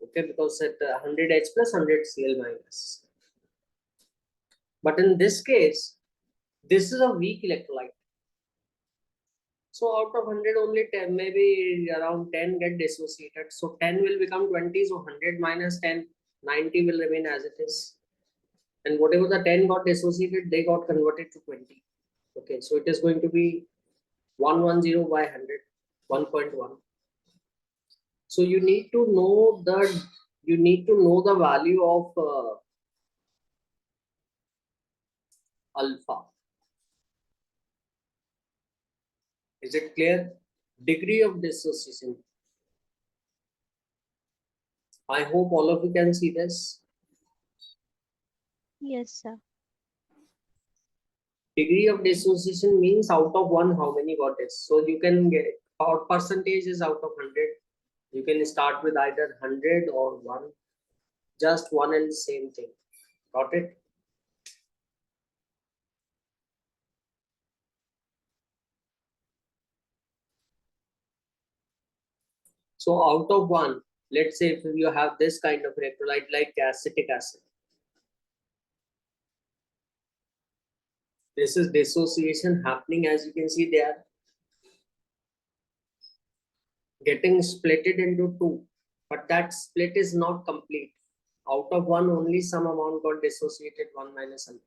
Okay, because at 100 H plus 100 Cl minus. But in this case, this is a weak electrolyte. So out of 100, only 10, maybe around 10 get dissociated. So 10 will become 20. So 100 minus 10, 90 will remain as it is. And whatever the 10 got dissociated, they got converted to 20. Okay, so it is going to be 110 by 100, 1.1. So you need to know the value of alpha. Is it clear? Degree of dissociation. I hope all of you can see this. Yes, sir. Degree of dissociation means out of 1, how many got this. So you can get, our percentage is out of 100. You can start with either 100 or 1. Just one and the same thing. Got it? So out of 1, let's say if you have this kind of electrolyte like acetic acid. This is dissociation happening. As you can see, they are getting splitted into 2, but that split is not complete. Out of 1, only some amount got dissociated, 1 minus alpha.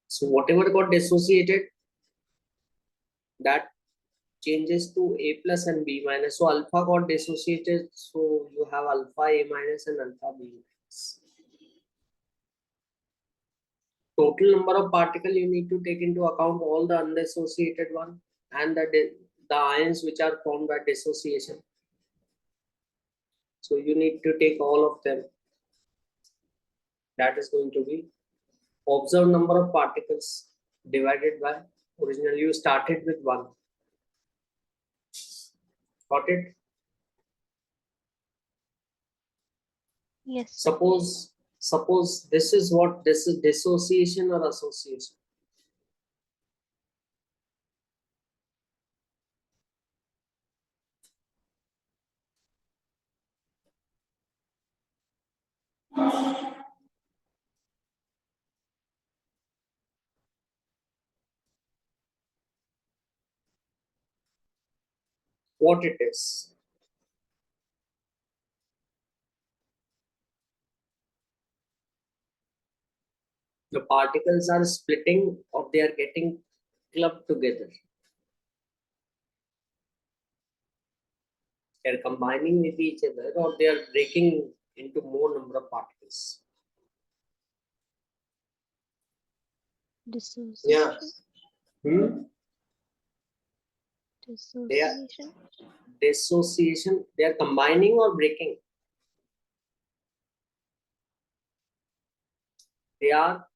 So whatever got dissociated, that changes to A plus and B minus. So alpha got dissociated, so you have alpha A minus and alpha B minus. Total number of particles you need to take into account all the undissociated one and the ions which are formed by dissociation. So you need to take all of them. That is going to be observed number of particles divided by originally you started with 1. Got it? Yes, sir. Suppose this is what this is, dissociation or association. What it is. The particles are splitting or they are getting clubbed together. They are combining with each other or they are breaking into more number of particles. Yeah. Dissociation. They are Dissociation. dissociation. They are combining or breaking. They are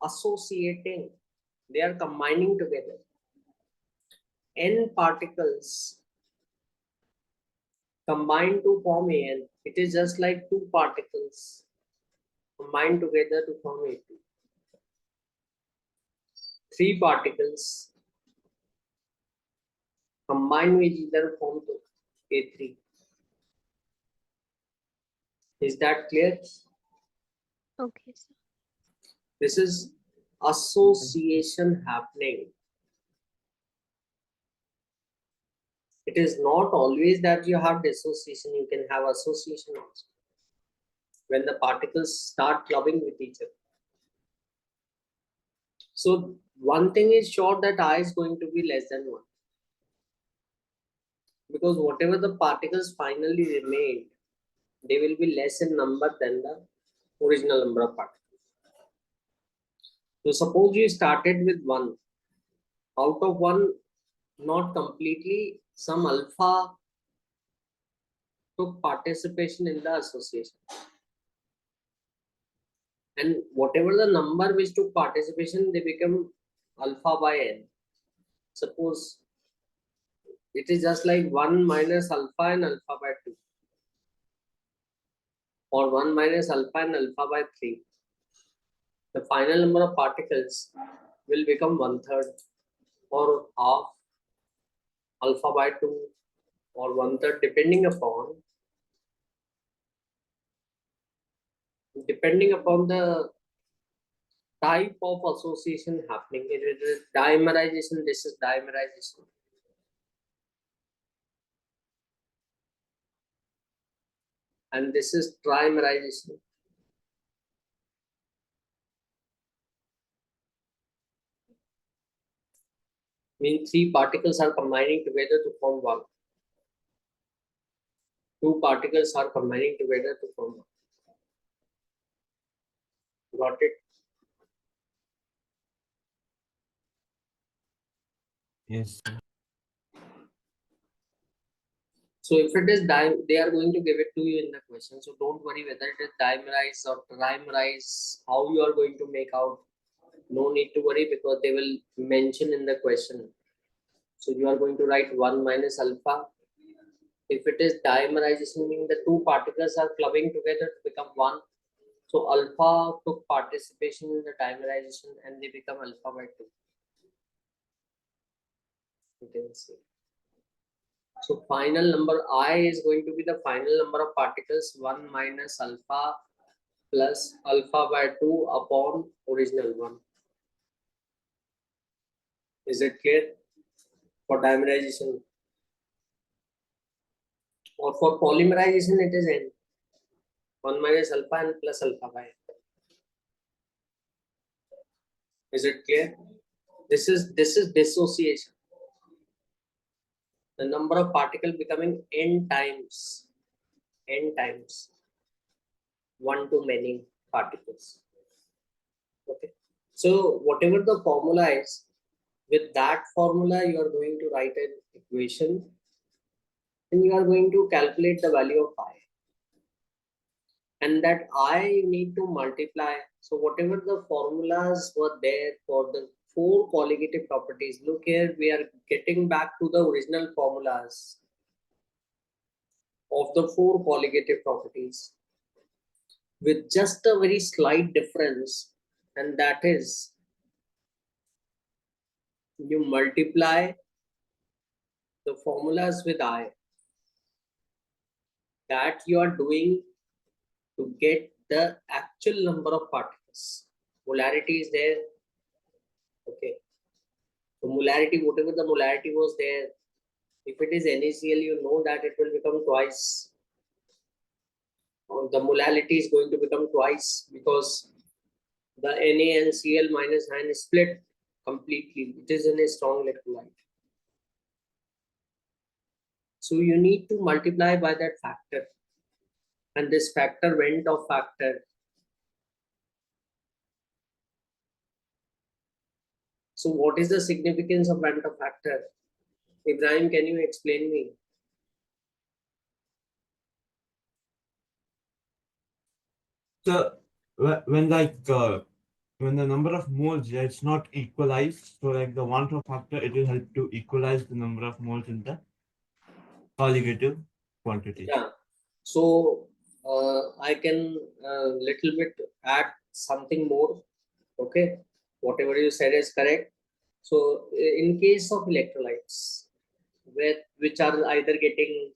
associating. They are combining together. N particles combine to form An. It is just like 2 particles combine together to form A2. 3 particles combine with each other form to A3. Is that clear? Okay, sir. This is association happening. It is not always that you have dissociation, you can have association also. When the particles start clubbing with each other. So one thing is sure that I is going to be less than 1. Because whatever the particles finally remain, they will be less in number than the original number of particles. So suppose you started with 1. Out of 1, not completely, some alpha took participation in the association. And whatever the number which took participation, they become alpha by n. Suppose it is just like 1 minus alpha and alpha by 2, or 1 minus alpha and alpha by 3. The final number of particles will become 1/3 or half alpha by 2 or 1/3, depending upon the type of association happening. It is dimerization, this is dimerization. And this is trimerization. Means 3 particles are combining together to form 1. 2 particles are combining together to form 1. Got it? Yes, sir. So if it is they are going to give it to you in the question. So don't worry whether it is dimerized or trimerized, how you are going to make out. No need to worry, because they will mention in the question. So you are going to write 1 minus alpha. If it is dimerization, meaning the 2 particles are clubbing together to become 1. So alpha took participation in the dimerization and they become alpha by 2. You can see. So final number I is going to be the final number of particles, 1 minus alpha plus alpha by 2 upon original 1. Is it clear? For dimerization. Or for polymerization, it is n. 1 minus alpha and plus alpha by n. Is it clear? This is dissociation. The number of particles becoming n times 1 to many particles. Okay. So whatever the formula is, with that formula you are going to write an equation and you are going to calculate the value of I. And that I you need to multiply. So whatever the formulas were there for the 4 colligative properties, look here, we are getting back to the original formulas of the 4 colligative properties with just a very slight difference, and that is you multiply the formulas with I. That you are doing to get the actual number of particles. Molarity is there. Okay. So molarity, whatever the molarity was there, if it is NaCl, you know that it will become twice. Or the molality is going to become twice because the Na and Cl minus ion is split completely. It is in a strong electrolyte. So you need to multiply by that factor. And this factor went of factor. So what is the significance of went of factor? Ibrahim, can you explain me? So when the number of moles it's not equalized, so like the one for factor, it will help to equalize the number of moles in the colligative quantity. Yeah. So I can little bit add something more. Okay. Whatever you said is correct. So in case of electrolytes, which are either getting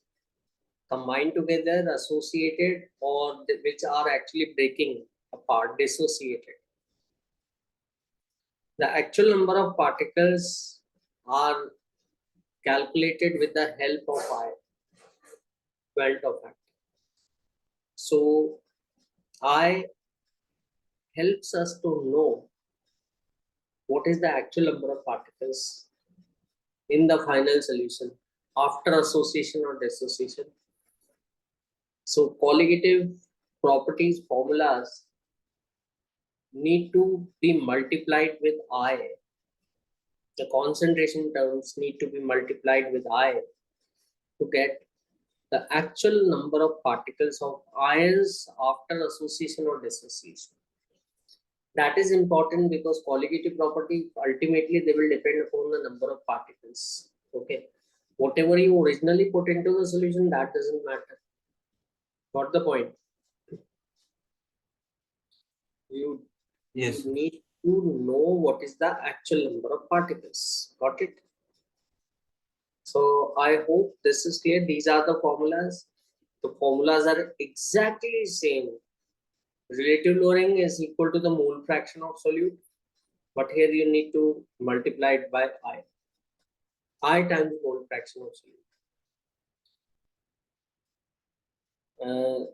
combined together, associated, or which are actually breaking apart, dissociated, the actual number of particles are calculated with the help of I, 12 of factor. So I helps us to know what is the actual number of particles in the final solution after association or dissociation. So colligative properties formulas need to be multiplied with I. The concentration terms need to be multiplied with I to get the actual number of particles of ions after association or dissociation. That is important because colligative property ultimately they will depend upon the number of particles. Okay, whatever you originally put into the solution, that doesn't matter. Got the point? You Yes. need to know what is the actual number of particles. Got it? So I hope this is clear. These are the formulas. The formulas are exactly same. Relative lowering is equal to the mole fraction of solute, but here you need to multiply it by I. I times mole fraction of solute.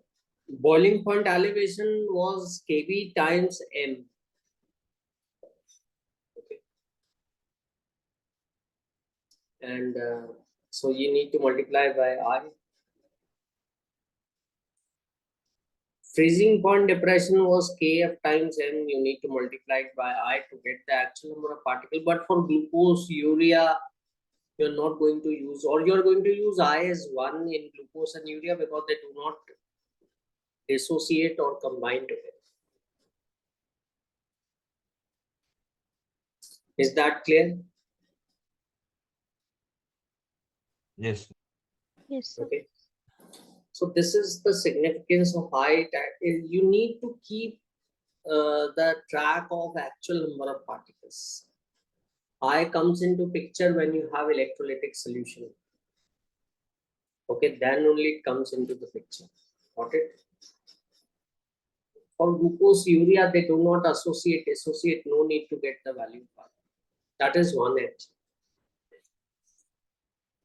Boiling point elevation was Kb times m. Okay, and so you need to multiply by I. Freezing point depression was Kf times m. You need to multiply it by I to get the actual number of particles. But for glucose, urea, you're not going to use, or you're going to use I as 1 in glucose and urea because they do not dissociate or combine together. Is that clear? Yes. Yes, sir. Okay. So this is the significance of I. You need to keep the track of actual number of particles. I comes into picture when you have electrolytic solution. Okay, then only it comes into the picture. Got it? For glucose, urea, they do not dissociate, no need to get the value part. That is one edge.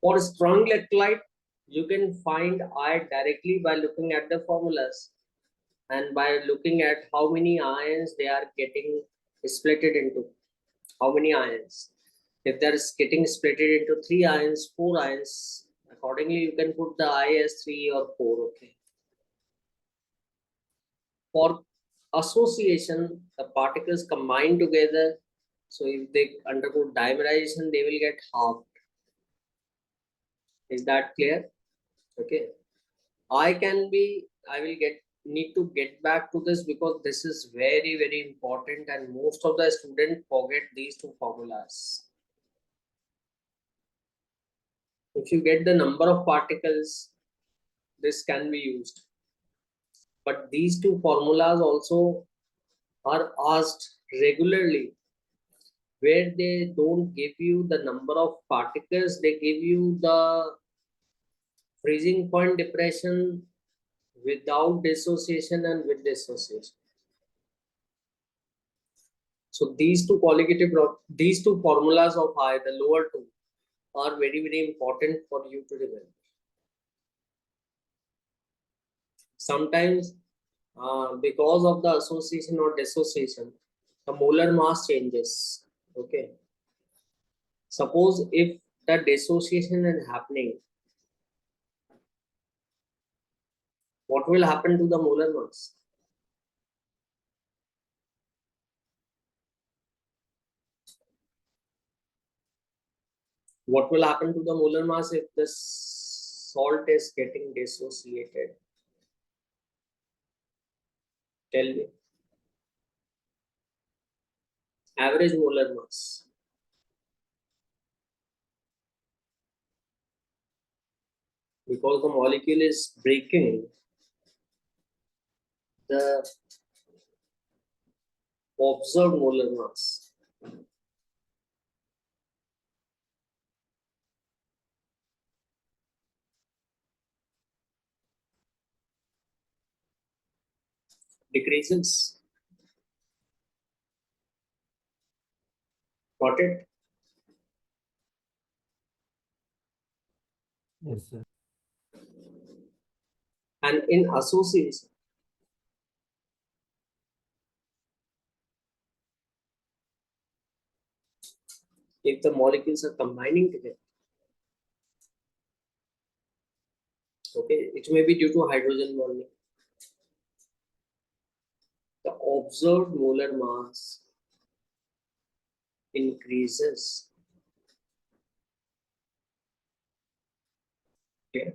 For strong electrolyte, you can find I directly by looking at the formulas and by looking at how many ions they are getting splitted into. How many ions? If they are getting splitted into 3 ions, 4 ions, accordingly you can put the I as 3 or 4. Okay. For association, the particles combine together. So if they undergo dimerization, they will get halved. Is that clear? Okay. I will need to get back to this because this is very, very important and most of the students forget these two formulas. If you get the number of particles, this can be used. But these two formulas also are asked regularly where they don't give you the number of particles, they give you the freezing point depression without dissociation and with dissociation. So these two formulas of I, the lower two, are very, very important for you to remember. Sometimes because of the association or dissociation, the molar mass changes. Okay. Suppose if the dissociation is happening, what will happen to the molar mass? What will happen to the molar mass if the salt is getting dissociated? Tell me. Average molar mass. Because the molecule is breaking, the observed molar mass decreases. Got it? Yes, sir. And in association, if the molecules are combining together, okay, it may be due to hydrogen bonding. The observed molar mass increases. Okay.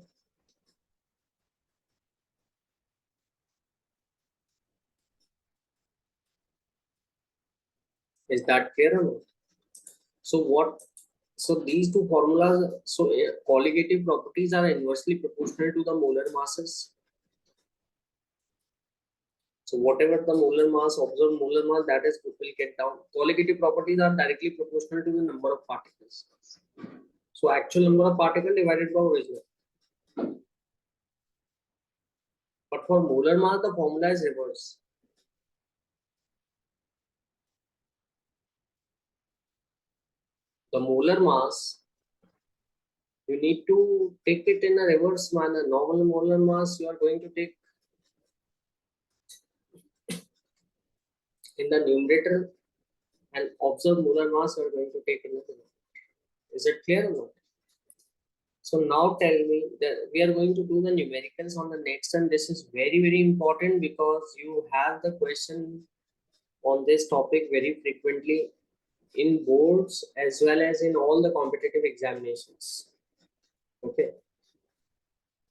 Is that clear or not? So what? So these two formulas, so colligative properties are inversely proportional to the molar masses. So whatever the molar mass, observed molar mass, that is will get down. Colligative properties are directly proportional to the number of particles. So actual number of particles divided by original. But for molar mass, the formula is reverse. The molar mass, you need to take it in a reverse manner. Normal molar mass, you are going to take in the numerator, and observed molar mass, you are going to take in the denominator. Is it clear or not? So now tell me that we are going to do the numericals on the next, and this is very, very important because you have the question on this topic very frequently in boards as well as in all the competitive examinations. Okay.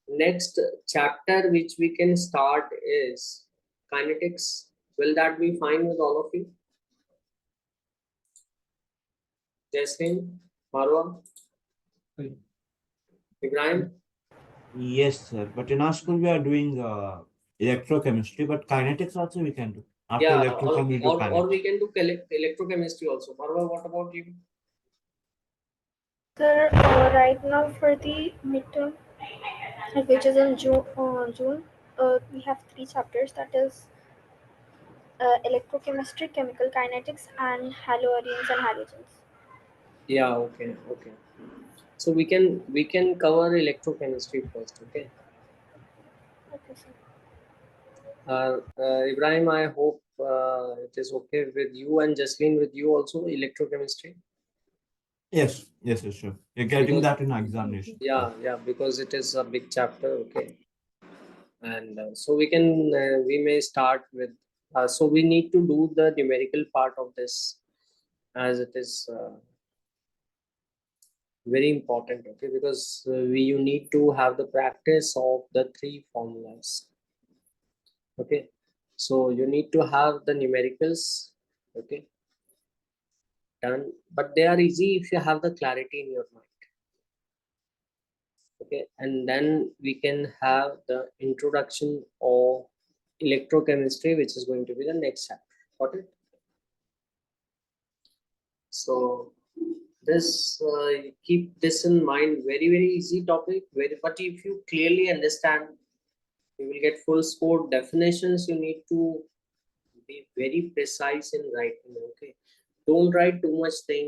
Next chapter which we can start is kinetics. Will that be fine with all of you? Jaslin, Marwa, Ibrahim? Yes, sir. But in our school, we are doing electrochemistry, but kinetics also we can do. After Yeah, electrochem, we do or we kinetics. can do electrochemistry also. Marwa, what about you? Sir, right now for the midterm, which is in June, we have three chapters. That is electrochemistry, chemical kinetics, and haloarenes and halogens. Yeah, okay, okay. So we can cover electrochemistry first, okay? Okay, sir. Ibrahim, I hope it is okay with you, and Jaslin with you also electrochemistry. Yes, yes, yes, sure. You're getting Because that in examination. yeah, because it is a big chapter, okay? And so we may start with. So we need to do the numerical part of this, as it is very important, okay? Because you need to have the practice of the three formulas. Okay, so you need to have the numericals, okay, done, but they are easy if you have the clarity in your mind. Okay, and then we can have the introduction of electrochemistry, which is going to be the next chapter. Got it? So this keep this in mind. Very, very easy topic. Very, but if you clearly understand, you will get full score. Definitions you need to be very precise in writing. Okay, don't write too much thing.